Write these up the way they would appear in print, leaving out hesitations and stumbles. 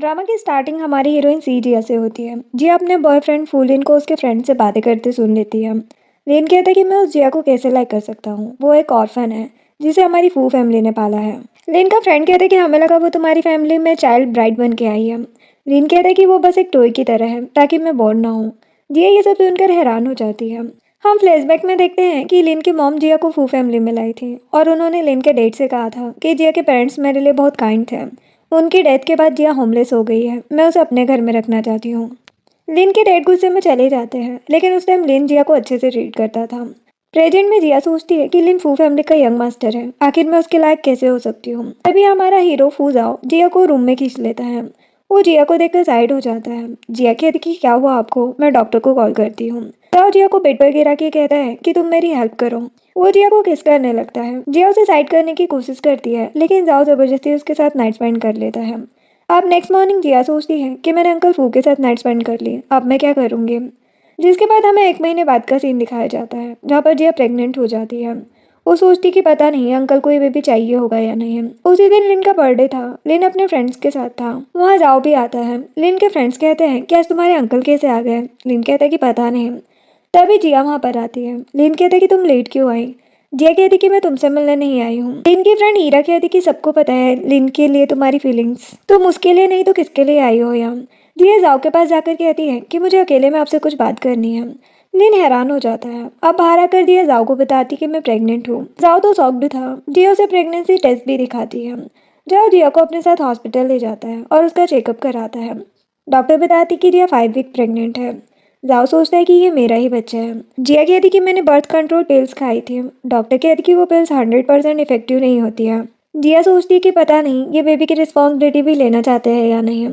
Drama की starting हमारी heroine सी जिया से होती है। जिया अपने बॉयफ्रेंड फूलिन को उसके फ्रेंड से बातें करते सुन लेती है। लिन कहता है कि मैं उस जिया को कैसे लाइक कर सकता हूँ, वो एक ऑर्फन है जिसे हमारी फू फैमिली ने पाला है। लिन का फ्रेंड कहता है कि हमें लगा वो तुम्हारी फैमिली में चाइल्ड ब्राइड बन के आई है। लिन कहता है कि वो बस एक टॉय की तरह है ताकि मैं बोर ना हूँ। जिया ये सब सुनकर हैरान हो जाती है। हम फ्लैशबैक में देखते हैं कि लिन की मॉम जिया को फू फैमिली में लाई थी और उन्होंने लिन के डैड से कहा था कि जिया के पेरेंट्स मेरे लिए बहुत काइंड थे। उनकी डेथ के बाद जिया होमलेस हो गई है, मैं उसे अपने घर में रखना चाहती हूँ। लिन के डैड गुस्से में चले जाते हैं, लेकिन उस टाइम लिन जिया को अच्छे से ट्रीट करता था। प्रेजेंट में जिया सोचती है कि लिन फू फैमिली का यंग मास्टर है, आखिर मैं उसके लायक कैसे हो सकती हूँ। तभी हमारा हीरो फू जाओ जिया को रूम में खींच लेता है। वो जिया को देखकर साइड हो जाता है। जिया कहती कि क्या हुआ आपको, मैं डॉक्टर को कॉल करती हूँ। जाओ जिया को बेड पर गिरा के कहता है कि तुम मेरी हेल्प करो। वो जिया को किस करने लगता है। जिया उसे साइड करने की कोशिश करती है, लेकिन जाओ जबरदस्ती उसके साथ नाइट स्पेंड कर लेता है। अब नेक्स्ट मॉर्निंग जिया सोचती है कि मैंने अंकल फू के साथ नाइट स्पेंड कर ली, अब मैं क्या करूँगी। जिसके बाद हमें 1 महीने बाद का सीन दिखाया जाता है, जहाँ पर जिया प्रेग्नेंट हो जाती है। वो सोचती कि पता नहीं अंकल को ये बेबी चाहिए होगा या नहीं। उसी दिन लिन का बर्थडे था। लिन अपने फ्रेंड्स के साथ था। वहाँ जाओ भी आता है। लिन के फ्रेंड्स कहते हैं कि आज तुम्हारे अंकल कैसे आ गए। लिन कहता है कि पता नहीं। तभी जिया वहाँ पर आती है। लिन कहता है कि तुम लेट क्यों आई। जिया कहती कि मैं तुमसे मिलने नहीं आई हूँ। लिन की फ्रेंड ईरा कहती कि सबको पता है लिन के लिए तुम्हारी फीलिंग्स, तुम उसके लिए नहीं तो किसके लिए आई हो यहाँ। जिया जाओ के पास जाकर कहती है कि मुझे अकेले में आपसे कुछ बात करनी है। लिन हैरान हो जाता है। अब बाहर आकर जिया जाओ को बताती कि मैं प्रेग्नेंट हूँ। जाओ तो शॉक्ड था। जिया उसे प्रेगनेंसी टेस्ट भी दिखाती है। जाओ जिया को अपने साथ हॉस्पिटल ले जाता है और उसका चेकअप कराता है। डॉक्टर बताती कि जिया 5 वीक प्रेग्नेंट है। जाओ सोचता है कि ये मेरा ही बच्चा है। जिया कहती कि मैंने बर्थ कंट्रोल पिल्स खाई थी। डॉक्टर कहती कि वो पिल्स 100% इफेक्टिव नहीं होती है। जिया सोचती है कि पता नहीं ये बेबी की रिस्पॉन्सिबिलिटी भी लेना चाहते हैं या नहीं।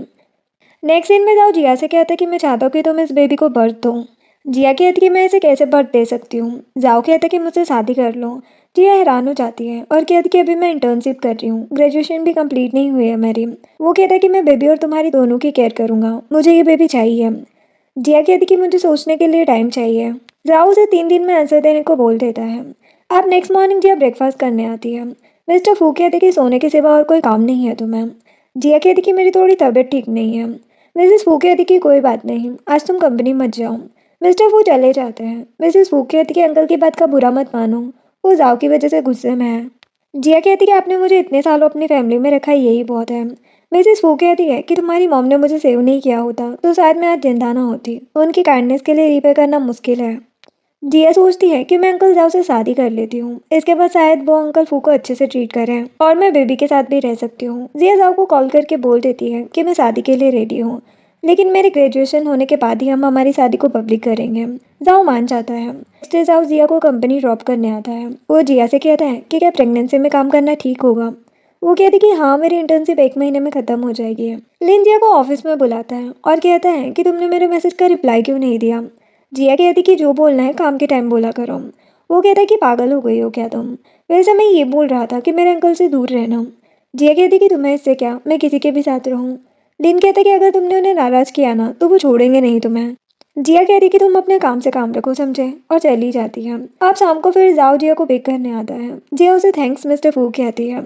नेक्स्ट सीन में जाओ जिया से कहता है कि मैं चाहता हूँ कि तुम इस बेबी को बर्थ दो। जिया कहती कि मैं इसे कैसे बर्थ दे सकती हूँ। जाओ कहता है कि मुझसे शादी कर लो। जिया हैरान हो जाती है और कहती कि अभी मैं इंटर्नशिप कर रही हूँ, ग्रेजुएशन भी कंप्लीट नहीं हुई है मेरी। वो कहता है कि मैं बेबी और तुम्हारी दोनों की केयर करूँगा, मुझे ये बेबी चाहिए। जिया कहती कि मुझे सोचने के लिए टाइम चाहिए। जाओ उसे 3 दिन में आंसर देने को बोल देता है। अब नेक्स्ट मॉर्निंग जिया ब्रेकफास्ट करने आती है। मिस्टर फू कहते कि सोने के सिवा और कोई काम नहीं है तुम्हें। जिया कहती कि मेरी थोड़ी तबीयत ठीक नहीं है। मिसेस फू कहती कि कोई बात नहीं, आज तुम कंपनी मत जाओ। मिस्टर फू चले जाते हैं। मिसेस फू कहती कि अंकल की बात का बुरा मत मानो, वो जाओ की वजह से गुस्से में है। जिया कहती कि आपने मुझे इतने सालों अपनी फैमिली में रखा, यही बहुत है। मिसेस फू कहती है कि तुम्हारी मॉम ने मुझे सेव नहीं किया होता तो शायद मैं आज जिंदा ना होती। उनकी काइंडनेस के लिए रिपे करना मुश्किल है। जिया सोचती है कि मैं अंकल जाओ से शादी कर लेती हूँ, इसके बाद शायद वो अंकल फू को अच्छे से ट्रीट करें और मैं बेबी के साथ भी रह सकती हूँ। जिया जाओ को कॉल करके बोल देती है कि मैं शादी के लिए रेडी हूँ, लेकिन मेरे ग्रेजुएशन होने के बाद ही हम हमारी शादी को पब्लिक करेंगे। जाओ मान जाता है। नेक्स्ट डे जाओ जिया को कंपनी ड्रॉप करने आता है। वो जिया से कहता है कि क्या प्रेगनेंसी में काम करना ठीक होगा। वो कहती कि हाँ, मेरी इंटर्नशिप 1 महीने में ख़त्म हो जाएगी। लिन जिया को ऑफिस में बुलाता है और कहता है कि तुमने मेरे मैसेज का रिप्लाई क्यों नहीं दिया। जिया कहती कि जो बोलना है काम के टाइम बोला करो। वो कहता है कि पागल हो गई हो क्या तुम, वैसे मैं ये बोल रहा था कि मेरे अंकल से दूर रहना। जिया कहती कि तुम्हें इससे क्या, मैं किसी के भी साथ रहूँ। लिन कहता कि अगर तुमने उन्हें नाराज़ किया ना तो वो छोड़ेंगे नहीं तुम्हें। जिया कहती कि तुम अपने काम से काम रखो, समझे, और चली जाती है। अब शाम को फिर जाओ जिया को पिक करने आता है। जिया उसे थैंक्स मिस्टर फू कहती है।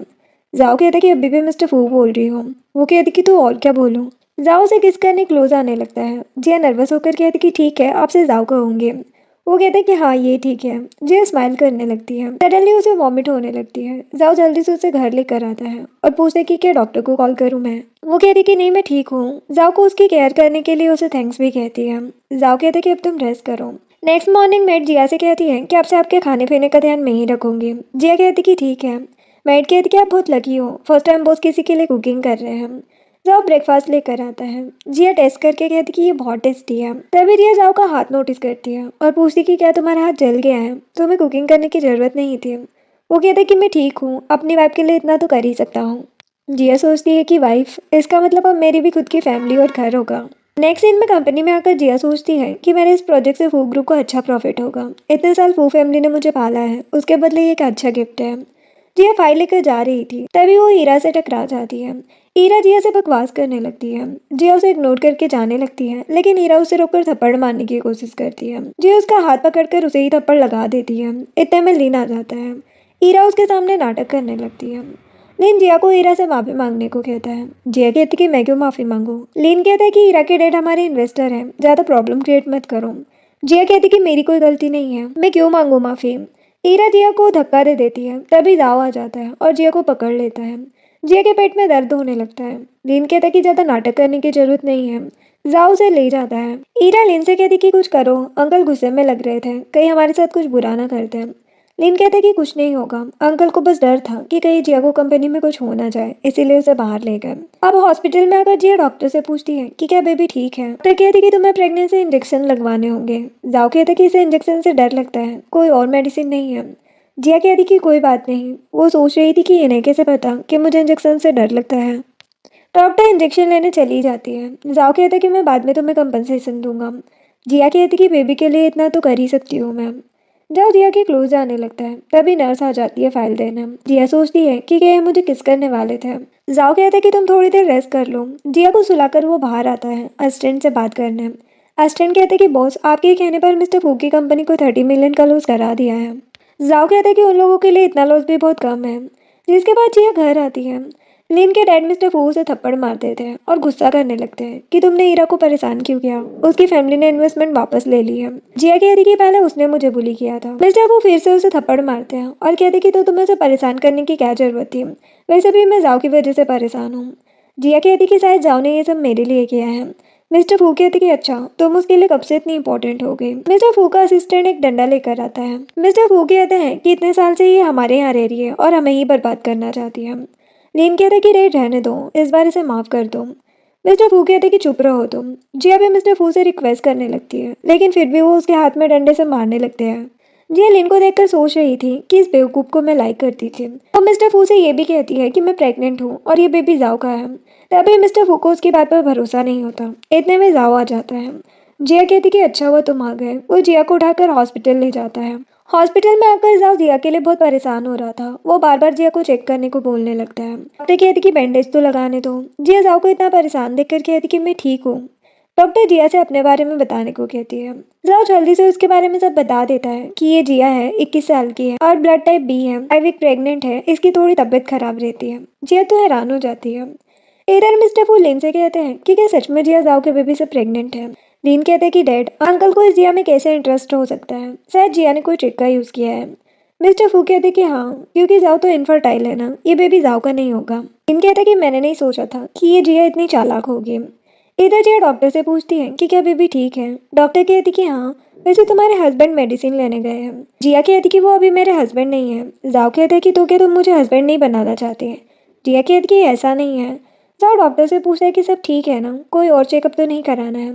जाओ कहता कि अभी भी मिस्टर फू बोल रही हो। वो कहती कि तो और क्या बोलूँ। जाओ से किस करने क्लोज आने लगता है। जिया नर्वस होकर कहती कि ठीक है, आपसे जाओ कहूँगी। वो कहता है कि हाँ ये ठीक है। जिया स्माइल करने लगती है। सडनली उसे वॉमिट होने लगती है। जाओ जल्दी से उसे घर लेकर आता है और पूछता है कि क्या डॉक्टर को कॉल करूँ मैं। वो कहती कि नहीं मैं ठीक हूँ। जाओ को उसकी केयर करने के लिए उसे थैंक्स भी कहती है। जाओ कहता है कि अब तुम रेस्ट करो। नेक्स्ट मॉर्निंग मेड जिया से कहती है कि आपसे आपके खाने पीने का ध्यान मैं ही रखूंगी। जिया कहती कि ठीक है। मेड कहती कि आप बहुत लकी हो, फर्स्ट टाइम बॉस किसी के लिए कुकिंग कर रहे हैं। जाओ ब्रेकफास्ट लेकर आता है। जिया टेस्ट करके कहती कि ये बहुत टेस्टी है। तभी जिया जाओ का हाथ नोटिस करती है और पूछती कि क्या तुम्हारा हाथ जल गया है, तुम्हें कुकिंग करने की ज़रूरत नहीं थी। वो कहता है कि मैं ठीक हूँ, अपनी वाइफ के लिए इतना तो कर ही सकता हूँ। जिया सोचती है कि वाइफ, इसका मतलब अब मेरी भी खुद की फैमिली और घर होगा। नेक्स्ट सीन में कंपनी में आकर जिया सोचती है कि मेरे इस प्रोजेक्ट से फू ग्रुप को अच्छा प्रॉफिट होगा। इतने साल फू फैमिली ने मुझे पाला है, उसके बदले ये एक अच्छा गिफ्ट है। जिया फाइल लेकर जा रही थी, तभी वो हीरा से टकरा जाती है। हीरा जिया से बकवास करने लगती है। जिया उसे इग्नोर करके जाने लगती है, लेकिन हीरा उसे रोककर थप्पड़ मारने की कोशिश करती है। जिया उसका हाथ पकड़कर उसे ही थप्पड़ लगा देती है। इतने में लीन आ जाता है। हीरा उसके सामने नाटक करने लगती है। लिन जिया को ईरा से माफ़ी मांगने को कहता है। जिया कहती कि मैं क्यों माफ़ी मांगूं। लिन कहता है कि ईरा के डैड हमारे इन्वेस्टर हैं, ज़्यादा प्रॉब्लम क्रिएट मत करो। जिया कहती कि मेरी कोई गलती नहीं है, मैं क्यों मांगू माफ़ी। ईरा जिया को धक्का दे देती है, तभी जाओ आ जाता है और जिया को पकड़ लेता है। जिया के पेट में दर्द होने लगता है। लिन कहता है कि ज़्यादा नाटक करने की जरूरत नहीं है। जाओ उसे ले जाता है। ईरा लिन से कहती कि कुछ करो, अंकल गुस्से में लग रहे थे, कहीं हमारे साथ कुछ बुरा ना करते हैं। लिन कहता है कि कुछ नहीं होगा, अंकल को बस डर था कि कहीं जिया को कंपनी में कुछ हो ना जाए, इसीलिए उसे बाहर ले गए। अब हॉस्पिटल में आकर जिया डॉक्टर से पूछती है कि क्या बेबी ठीक है। डॉक्टर कहती कि तुम्हें प्रेगनेंसी इंजेक्शन लगवाने होंगे। जाओ कहता है कि इसे इंजेक्शन से डर लगता है, कोई और मेडिसिन नहीं है। जिया कहती कि कोई बात नहीं, वो सोच रही थी कि इन्हें कैसे पता कि मुझे इंजेक्शन से डर लगता है। डॉक्टर इंजेक्शन लेने चली जाती है। जाओ कहता है कि मैं बाद में तुम्हें कंपनसेशन दूंगा। जिया कहती कि बेबी के लिए इतना तो कर ही सकती हूँ मैं। जब जिया के क्लोज आने लगता है, तभी नर्स आ जाती है फाइल देने। जिया सोचती है कि क्या ये मुझे किस करने वाले थे। जाओ कहता है कि तुम थोड़ी देर रेस्ट कर लो। जिया को सुलाकर वो बाहर आता है असिस्टेंट से बात करने। असिस्टेंट कहते हैं कि बॉस आपके कहने पर मिस्टर फू की कंपनी को 30 मिलियन का लॉस करा दिया है। जाओ कहता है कि उन लोगों के लिए इतना लॉस भी बहुत कम है। जिसके बाद जिया घर आती है। लिन के डैड मिस्टर फू से थप्पड़ मार देते हैं और गुस्सा करने लगते हैं कि तुमने ईरा को परेशान क्यों किया, उसकी फैमिली ने इन्वेस्टमेंट वापस ले ली है। जिया कहती कि पहले उसने मुझे बुली किया था। मिस्टर फू फिर से उसे थप्पड़ मारते हैं और कहते कि तो तुम्हें उसे परेशान करने की क्या जरूरत थी, वैसे भी मैं जाओ की वजह से परेशान हूँ। जिया कहती कि शायद जाओ ने ये सब मेरे लिए किया है। मिस्टर फू कहते कि अच्छा तुम उसके लिए कब से इतनी इंपॉर्टेंट हो गई। मिस्टर फू का असिस्टेंट एक डंडा लेकर आता है। मिस्टर फू कहते हैं कि इतने साल से ये हमारे यहाँ रह रही है और हमें ही बर्बाद करना चाहती है। लीन कहता कि रे रहने दो, इस बार इसे माफ़ कर दो। मिस्टर फू कहते कि चुप रहो तुम। जिया भी मिस्टर फू से रिक्वेस्ट करने लगती है, लेकिन फिर भी वो उसके हाथ में डंडे से मारने लगते हैं। जिया लिन को देखकर सोच रही थी कि इस बेवकूफ़ को मैं लाइक करती थी। और मिस्टर फू से ये भी कहती है कि मैं प्रेग्नेंट हूँ और ये बेबी जाओ का है। तभी मिस्टर फू को उसकी बात पर भरोसा नहीं होता। इतने में जाओ आ जाता है। जिया कहती कि अच्छा हुआ तुम आ गए। वो जिया को उठाकर हॉस्पिटल ले जाता है। हॉस्पिटल में आकर जाओ जिया के लिए बहुत परेशान हो रहा था। वो बार बार जिया को चेक करने को बोलने लगता है। डॉक्टर कहती कि बैंडेज तो लगाने दो। जिया जाओ को इतना परेशान देखकर कहती कि मैं ठीक हूँ। डॉक्टर जिया से अपने बारे में बताने को कहती है। जाओ जल्दी से उसके बारे में सब बता देता है कि ये जिया है, 21 साल की है और ब्लड टाइप बी है, 5 वीक प्रेग्नेंट है, इसकी थोड़ी तबीयत खराब रहती है। जिया तो हैरान हो जाती है। इधर मिस्टर फू लिन से कहते हैं कि क्या सच में जिया जाओ के बेबी से प्रेग्नेंट है। लिन कहते हैं कि डैड अंकल को इस जिया में कैसे इंटरेस्ट हो सकता है, शायद जिया ने कोई ट्रिक का यूज़ किया है। मिस्टर फू कहते हैं कि हाँ, क्योंकि जाओ तो इनफर्टाइल है ना, ये बेबी जाओ का नहीं होगा। लिन कहते हैं कि मैंने नहीं सोचा था कि ये जिया इतनी चालाक होगी। इधर जिया डॉक्टर से पूछती है कि क्या बेबी ठीक है। डॉक्टर कहती कि हाँ, वैसे तुम्हारे हस्बैंड मेडिसिन लेने गए हैं। जिया कहती कि वो अभी मेरे हस्बैंड नहीं है। जाओ कहते हैं कि तो क्या तुम मुझे हस्बैंड नहीं बनाना चाहते। जिया कहती कि ऐसा नहीं है। जाओ डॉक्टर से पूछता है कि सब ठीक है ना, कोई और चेकअप तो नहीं कराना है।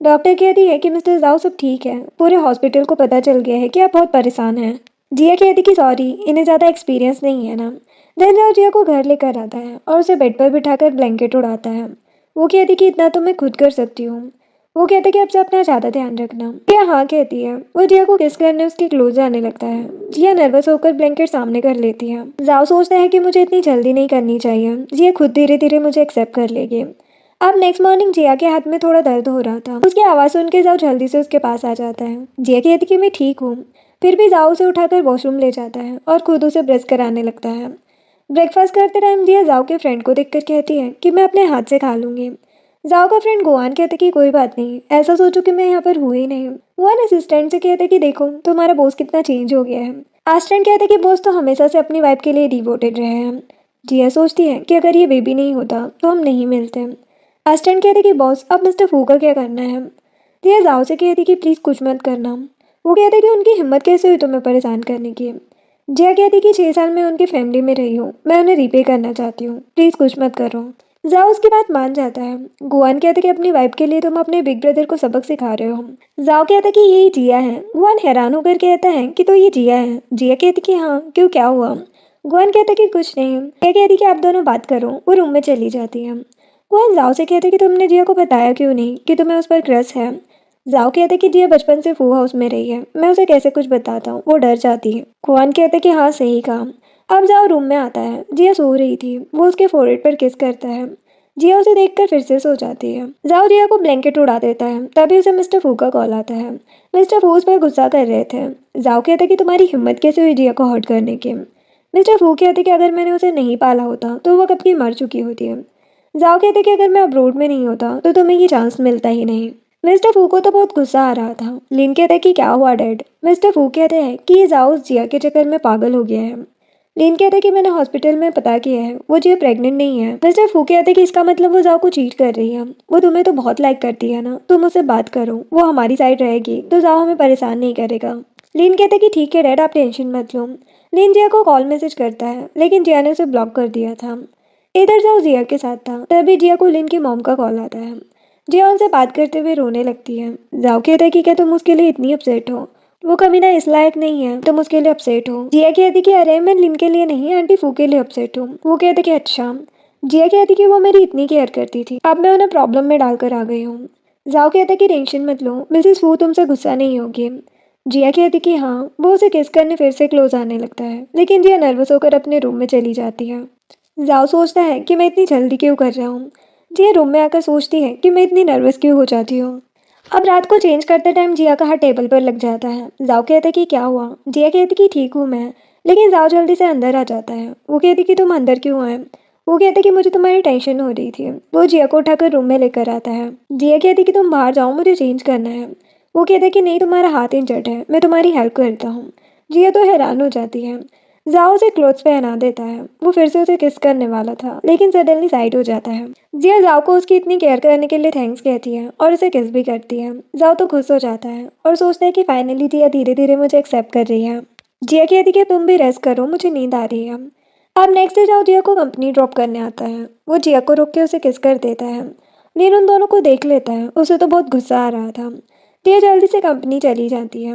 डॉक्टर कहती है कि मिस्टर जाओ सब ठीक है, पूरे हॉस्पिटल को पता चल गया है कि आप बहुत परेशान हैं। जिया कहती कि सॉरी, इन्हें ज़्यादा एक्सपीरियंस नहीं है ना। देन जाओ जिया को घर लेकर आता है और उसे बेड पर बिठाकर ब्लैंकेट उड़ाता है। वो कहती कि इतना तो मैं खुद कर सकती हूँ। वो कहता कि अब से अपना ज़्यादा ध्यान रखना। जिया हाँ कहती है। वो जिया को किस करने उसके क्लोज जाने लगता है। जिया नर्वस होकर ब्लैंकेट सामने कर लेती है। जाओ सोचता है कि मुझे इतनी जल्दी नहीं करनी चाहिए, जिया खुद धीरे धीरे मुझे एक्सेप्ट कर लेगी। अब नेक्स्ट मॉर्निंग जिया के हाथ में थोड़ा दर्द हो रहा था। उसकी आवाज़ सुन के जाओ जल्दी से उसके पास आ जाता है। जिया कहती कि मैं ठीक हूँ। फिर भी जाओ उसे उठाकर वॉशरूम ले जाता है और खुद उसे ब्रश कराने लगता है। ब्रेकफास्ट करते टाइम जिया जाओ के फ्रेंड को देखकर कहती है कि मैं अपने हाथ से खा लूंगी। जाओ का फ्रेंड गुआन कहते कि कोई बात नहीं, ऐसा सोचो कि मैं यहाँ पर हुई ही नहीं। गुआन असिस्टेंट से कहते कि देखो तुम्हारा बॉस कितना चेंज हो गया है। असिस्टेंट कहते कि बॉस तो हमेशा से अपनी वाइफ के लिए डिवोटेड रहे हैं। जिया सोचती है कि अगर ये बेबी नहीं होता तो हम नहीं मिलते। असिस्टेंट कहते कि बॉस अब मिस्टर फू का क्या करना है। जिया जाओ से कहती कि प्लीज़ कुछ मत करना। वो कहते कि उनकी हिम्मत कैसे हुई तुम्हें परेशान करने की। जिया कहती कि 6 साल में उनकी फैमिली में रही हूँ, मैं उन्हें रिपे करना चाहती हूँ, प्लीज़ कुछ मत करो। जाओ उसकी बात मान जाता है। गुआन कहते कि अपनी वाइफ के लिए तुम अपने बिग ब्रदर को सबक सिखा रहे हो। जाओ कहता कि यही जिया है। गुआन हैरान होकर कहता है कि तो ये जिया है। जिया कहती कि हाँ, क्यों क्या हुआ। गुआन कहता कि कुछ नहीं। जिया कहती कि आप दोनों बात करो। वो रूम में चली जाती है। गुआन जाओ से कहते कि तुमने जिया को बताया क्यों नहीं कि तुम्हें उस पर क्रश है। जाओ कहते कि जिया बचपन से फू हाउस में रही है, मैं उसे कैसे कुछ बताता हूँ, वो डर जाती है। गुआन कहते कि हाँ सही कहा। अब जाओ रूम में आता है। जिया सो रही थी। वो उसके फोrehead पर किस करता है। जिया उसे देखकर फिर से सो जाती है। जाओ जिया को ब्लैंकेट उड़ा देता है। तभी उसे मिस्टर फू का कॉल आता है। मिस्टर फू उस पर गुस्सा कर रहे थे। जाओ कहता कि तुम्हारी हिम्मत कैसे हुई जिया को हर्ट करने की। मिस्टर फू कहते कि अगर मैंने उसे नहीं पाला होता तो वो कब की मर चुकी होती है। जाओ कहते कि अगर मैं अब्रोड में नहीं होता तो तुम्हें ये चांस मिलता ही नहीं। मिस्टर फू को तो बहुत गुस्सा आ रहा था। लिन कहते कि क्या हुआ डैड। मिस्टर फू कहते हैं कि ये जाओ उस जिया के चक्कर में पागल हो गया है। लिन कहते कि मैंने हॉस्पिटल में पता किया है, वो जिया प्रेग्नेंट नहीं है। मिस्टर फू कहते कि इसका मतलब वो जाओ को चीट कर रही है। वो तुम्हें तो बहुत लाइक करती है ना, तुम उससे बात करो, वो हमारी साइड रहेगी तो जाओ हमें परेशान नहीं करेगा। लिन कहते कि ठीक है डैड, आप टेंशन मत लो। लिन जिया को कॉल मैसेज करता है लेकिन जिया ने उसे ब्लॉक कर दिया था। इधर जाओ जिया के साथ था, तभी जिया को लिन की मॉम का कॉल आता है। जिया उनसे बात करते हुए रोने लगती है। जाओ कहता है कि क्या तुम उसके लिए इतनी अपसेट हो, वो कभी ना इस लायक नहीं है तुम उसके लिए अपसेट हो। जिया कहती कि अरे मैं लिन के लिए नहीं आंटी फू के लिए अपसेट हूँ। वो कहते कि अच्छा। जिया कहती कि वो मेरी इतनी केयर करती थी, अब मैं उन्हें प्रॉब्लम में डालकर आ गई हूँ। जाओ कहता कि टेंशन मत लो, मिसेस फू तुमसे गुस्सा नहीं होगी। जिया कहती कि हाँ। वो उसे किस करने फिर से क्लोज आने लगता है लेकिन जिया नर्वस होकर अपने रूम में चली जाती है। जाओ सोचता है कि मैं इतनी जल्दी क्यों कर रहा हूँ। जिया रूम में आकर सोचती है कि मैं इतनी नर्वस क्यों हो जाती हूँ। अब रात को चेंज करते टाइम जिया का हाथ टेबल पर लग जाता है। जाओ कहता कि क्या हुआ। जिया कहती कि ठीक हूँ मैं, लेकिन जाओ जल्दी से अंदर आ जाता है। वो कहती कि तुम अंदर क्यों आए। वो कहते कि मुझे तुम्हारी टेंशन हो रही थी। वो जिया को उठाकर रूम में लेकर आता है। जिया कहती कि तुम बाहर जाओ, मुझे चेंज करना है। वो कहता कि नहीं, तुम्हारा हाथ इंजर्ड है, मैं तुम्हारी हेल्प करता हूँ। जिया तो हैरान हो जाती है। जाओ उसे क्लोथ्स पहना देता है। वो फिर से उसे किस करने वाला था लेकिन सडनली साइड हो जाता है। जिया जाओ को उसकी इतनी केयर करने के लिए थैंक्स कहती है और उसे किस भी करती है। जाओ तो खुश हो जाता है और सोचता है कि फाइनली जिया धीरे धीरे मुझे एक्सेप्ट कर रही है। जिया कहती कि तुम भी रेस्ट करो, मुझे नींद आ रही है। अब नेक्स्ट डे जाओ जिया को कंपनी ड्रॉप करने आता है। वो जिया को रोक के उसे किस कर देता है। लीन उन दोनों को देख लेता है, उसे तो बहुत गुस्सा आ रहा था। जिया जल्दी से कंपनी चली जाती है।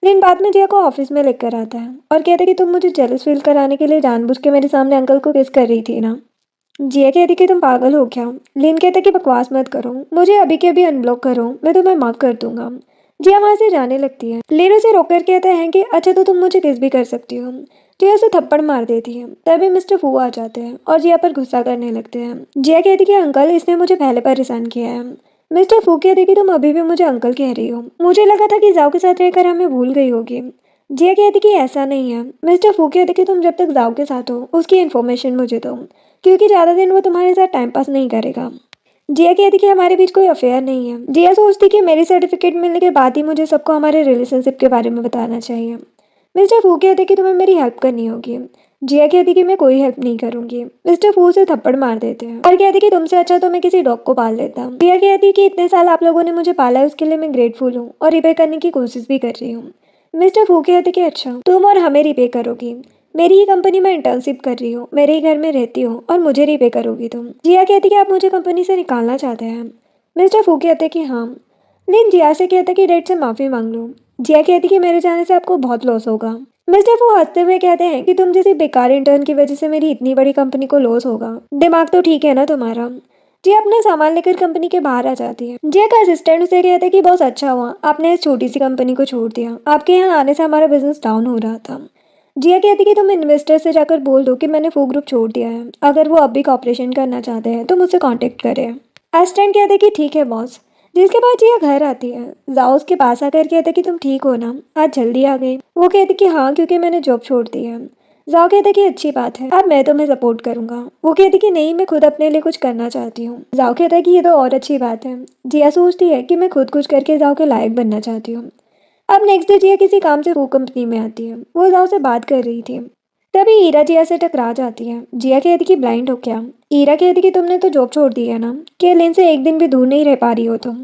लेकिन बाद में जिया को ऑफिस में लेकर आता है और कहता है कि तुम मुझे जेलस फील कराने के लिए जानबूझ के मेरे सामने अंकल को किस कर रही थी ना। जिया कहती कि तुम पागल हो क्या। लिन कहता कि बकवास मत करो, मुझे अभी के अभी अनब्लॉक करो, मैं तुम्हें माफ कर दूंगा। जिया वहां से जाने लगती है। लिन उसे रोककर कहता है कि अच्छा तो तुम मुझे किस भी कर सकती हो। जिया उसे थप्पड़ मार देती है। तभी मिस्टर फू आ जाते हैं और जिया पर गुस्सा करने लगते हैं। जिया कहती कि अंकल इसने मुझे पहले परेशान किया है। मिस्टर फू कहते कि तुम अभी भी मुझे अंकल कह रही हो, मुझे लगा था कि जाओ के साथ रहकर हमें भूल गई होगी। जिया कहती कि ऐसा नहीं है। मिस्टर फू कहते कि तुम जब तक जाओ के साथ हो उसकी इन्फॉर्मेशन मुझे दो, क्योंकि ज़्यादा दिन वो तुम्हारे साथ टाइम पास नहीं करेगा। जिया कहती कि हमारे बीच कोई अफेयर नहीं है। जिया सोचती कि मेरी सर्टिफिकेट मिलने के बाद ही मुझे सबको हमारे रिलेशनशिप के बारे में बताना चाहिए। मिस्टर फू कहते कि तुम्हें मेरी हेल्प करनी होगी। जिया कहती कि मैं कोई हेल्प नहीं करूंगी। मिस्टर फू से थप्पड़ मार देते हैं और कहती कि तुमसे अच्छा तो मैं किसी डॉग को पाल लेता। जिया कहती कि इतने साल आप लोगों ने मुझे पाला है उसके लिए मैं ग्रेटफुल हूँ और रिपे करने की कोशिश भी कर रही हूँ। मिस्टर फू कहते कि अच्छा तुम और हमें रिपे करोगी, मेरी ही कंपनी में इंटर्नशिप कर रही हो, मेरे ही घर में रहती हो और मुझे रिपे करोगी तुम। जिया कहती कि आप मुझे कंपनी से निकालना चाहते हैं। मिस्टर फू कहते कि हाँ। लेकिन जिया से कहते कि डैड से माफ़ी मांग लो। जिया कहती कि मेरे जाने से आपको बहुत लॉस होगा। मिस्टर फू हंसते हुए कहते हैं कि तुम जैसे बेकार इंटर्न की वजह से मेरी इतनी बड़ी कंपनी को लॉस होगा, दिमाग तो ठीक है ना तुम्हारा। जिया अपना सामान लेकर कंपनी के बाहर आ जाती है। जिया का असिस्टेंट उसे कहता है कि बहुत अच्छा हुआ आपने इस छोटी सी कंपनी को छोड़ दिया, आपके यहाँ आने से हमारा बिजनेस डाउन हो रहा था। जिया कहती कि तुम इन्वेस्टर से जाकर बोल दो कि मैंने फू ग्रुप छोड़ दिया है, अगर वो अब भी कॉपरेशन करना चाहते हैं तो मुझसे कांटेक्ट करें। असिस्टेंट कहते कि ठीक है बॉस। जिसके बाद जिया घर आती है। जाओ उसके पास आकर कहते कि तुम ठीक हो ना, आज जल्दी आ गई। वो कहती कि हाँ क्योंकि मैंने जॉब छोड़ दी है। जाओ कहते कि अच्छी बात है, अब मैं तुम्हें सपोर्ट करूंगा। वो कहती कि नहीं, मैं खुद अपने लिए कुछ करना चाहती हूँ। जाओ कहता है कि ये तो और अच्छी बात है। जिया सोचती है कि मैं खुद कुछ करके जाओ के लायक बनना चाहती हूँ। अब नेक्स्ट डे जिया किसी काम से वो कंपनी में आती है। वो जाओ से बात कर रही थी, तभी ईरा जिया से टकरा जाती है। जिया कहती कि ब्लाइंड हो क्या। ईरा कहती कि तुमने तो जॉब छोड़ दी है ना, कि लेन से एक दिन भी दूर नहीं रह पा रही हो तुम।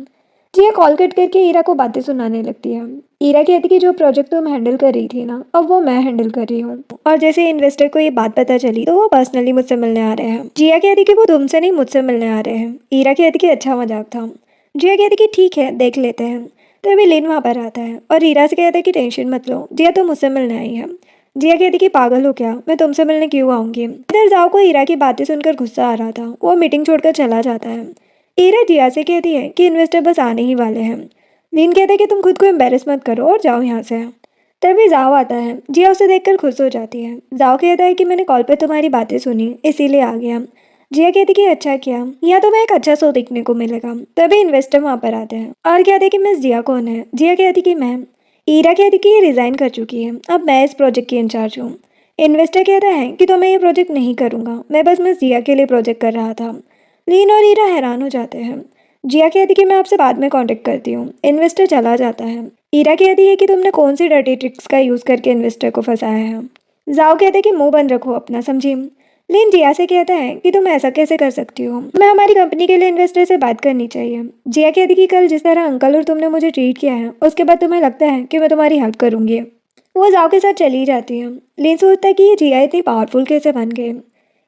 जिया कॉल कट करके ईरा को बातें सुनाने लगती है। ईरा कहती कि जो प्रोजेक्ट तुम हैंडल कर रही थी ना, अब वो मैं हैंडल कर रही हूँ। और जैसे इन्वेस्टर को ये बात पता चली तो वो पर्सनली मुझसे मिलने आ रहे हैं। जिया कहती कि वो तुमसे नहीं मुझसे मिलने आ रहे हैं। ईरा कहती कि अच्छा मजाक था। जिया कहती कि ठीक है देख लेते हैं। तभी लिन वहाँ पर आता है और ईरा से कहता है कि टेंशन मत लो, जिया तो मुझसे मिलने आई है। जिया कहती कि पागल हो क्या, मैं तुमसे मिलने क्यों आऊंगी। इधर जाओ को ईरा की बातें सुनकर गुस्सा आ रहा था। वो मीटिंग छोड़कर चला जाता है। ईरा जिया से कहती है कि इन्वेस्टर बस आने ही वाले हैं। लीन कहता है कि तुम खुद को एम्बेरस मत करो और जाओ यहाँ से। तभी जाओ आता है। जिया उसे देखकर खुश हो जाती है। जाओ कहता है कि मैंने कॉल पे तुम्हारी बातें सुनी इसीलिए आ गया। जिया कहती कि अच्छा किया, या तो मैं एक अच्छा शो देखने को मिलेगा। तभी इन्वेस्टर वहाँ पर आते हैं और कहते हैं कि मिस जिया कौन है। जिया कहती कि मैं। ईरा कहती कि ये रिजाइन कर चुकी है, अब मैं इस प्रोजेक्ट की इंचार्ज हूँ। इन्वेस्टर कहता है कि तो मैं ये प्रोजेक्ट नहीं करूँगा, मैं बस मिस जिया के लिए प्रोजेक्ट कर रहा था। लीन और ईरा हैरान हो जाते हैं। जिया कहती कि मैं आपसे बाद में कांटेक्ट करती हूँ। इन्वेस्टर चला जाता है। ईरा कहती है कि तुमने कौन सी डर्टी ट्रिक्स का यूज़ करके इन्वेस्टर को फंसाया है। जाओ कहते कि मुंह बंद रखो अपना, समझी। लिन जिया से कहता है कि तुम ऐसा कैसे कर सकती हो, मैं हमारी कंपनी के लिए इन्वेस्टर से बात करनी चाहिए। जिया कहती कि कल जिस तरह अंकल और तुमने मुझे ट्रीट किया है उसके बाद तुम्हें लगता है कि मैं तुम्हारी हेल्प करूँगी। वो जाओ के साथ चली जाती है। लिन सोचता है कि ये जिया इतनी पावरफुल कैसे बन गए।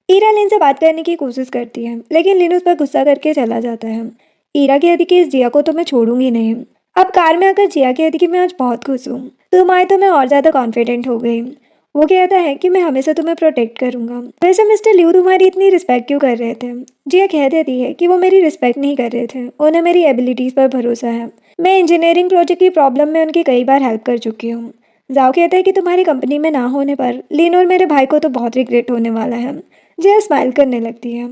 ईरा लिन से बात करने की कोशिश करती है लेकिन लिन उस पर गुस्सा करके चला जाता है। ईरा कहती कि इस जिया को तो मैं छोड़ूंगी नहीं। अब कार में आकर जिया कहती कि मैं आज बहुत खुश हूँ, तुम आए तो मैं और ज़्यादा कॉन्फिडेंट हो गई। वो कहता है कि मैं हमेशा तुम्हें प्रोटेक्ट करूंगा। वैसे मिस्टर लिू तुम्हारी इतनी रिस्पेक्ट क्यों कर रहे थे। जिया कह देती है कि वो मेरी रिस्पेक्ट नहीं कर रहे थे, उन्हें मेरी एबिलिटीज़ पर भरोसा है। मैं इंजीनियरिंग प्रोजेक्ट की प्रॉब्लम में उनकी कई बार हेल्प कर चुकी हूँ। जाओ कहता है कि तुम्हारी कंपनी में ना होने पर लीन और मेरे भाई को तो बहुत रिग्रेट होने वाला है। जिया स्माइल करने लगती है।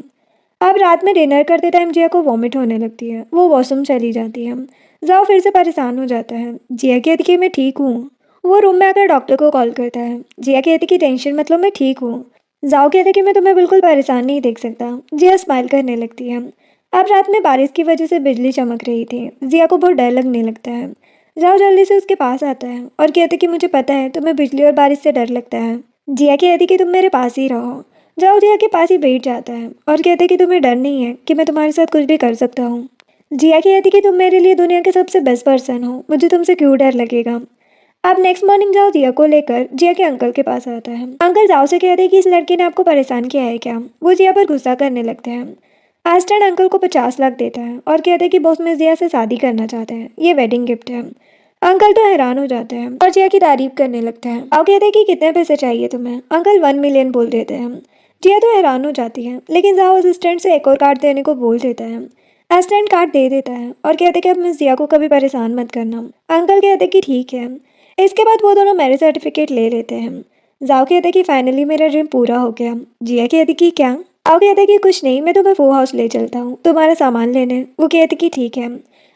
अब रात में डिनर करते टाइम जिया को वॉमिट होने लगती है। वो वॉशरूम चली जाती है। जाओ फिर से परेशान हो जाता है। जिया कहती कि मैं ठीक हूँ। वो रूम में आकर डॉक्टर को कॉल करता है। जिया कहती कि टेंशन मतलब मैं ठीक हूँ। जाओ कहते कि मैं तुम्हें बिल्कुल परेशान नहीं देख सकता। जिया स्माइल करने लगती है। अब रात में बारिश की वजह से बिजली चमक रही थी। जिया को बहुत डर लगने लगता है। जाओ जल्दी से उसके पास आता है और कहते कि मुझे पता है तुम्हें बिजली और बारिश से डर लगता है। जिया कहती कि तुम मेरे पास ही रहो। जाओ जिया के पास ही बैठ जाता है और कहते कि तुम्हें डर नहीं है कि मैं तुम्हारे साथ कुछ भी कर सकता हूँ। जिया कहती कि तुम मेरे लिए दुनिया के सबसे बेस्ट पर्सन हो, मुझे तुमसे क्यों डर लगेगा। अब नेक्स्ट मॉर्निंग जाओ जिया को लेकर जिया के अंकल के पास आता है। अंकल जाओ से कहते हैं कि इस लड़के ने आपको परेशान किया है क्या। वो जिया पर गुस्सा करने लगते हैं। एस्टन अंकल को 50 लाख देता है और कहते हैं कि बॉस मिस जिया से शादी करना चाहते हैं, ये वेडिंग गिफ्ट है। अंकल तो हैरान हो जाते हैं और जिया की तारीफ करने लगते हैं। और कहते हैं कि कितने पैसे चाहिए तुम्हें। अंकल 1 मिलियन बोल देते हैं। जिया तो हैरान हो जाती है लेकिन जाओ असिस्टेंट से एक और कार्ड देने को बोल देता है। असिस्टेंट कार्ड दे देता है और कहते कि अब मिस जिया को कभी परेशान मत करना। अंकल कहते कि ठीक है। इसके बाद वो दोनों मैरिज सर्टिफिकेट ले लेते हैं। जाओ कहते कि फाइनली मेरा ड्रीम पूरा हो गया। जिया कहती कि क्या। जाओ कहते कि कुछ नहीं, मैं तुम्हें वो हाउस ले चलता हूँ तुम्हारा सामान लेने। वो कहते कि ठीक है।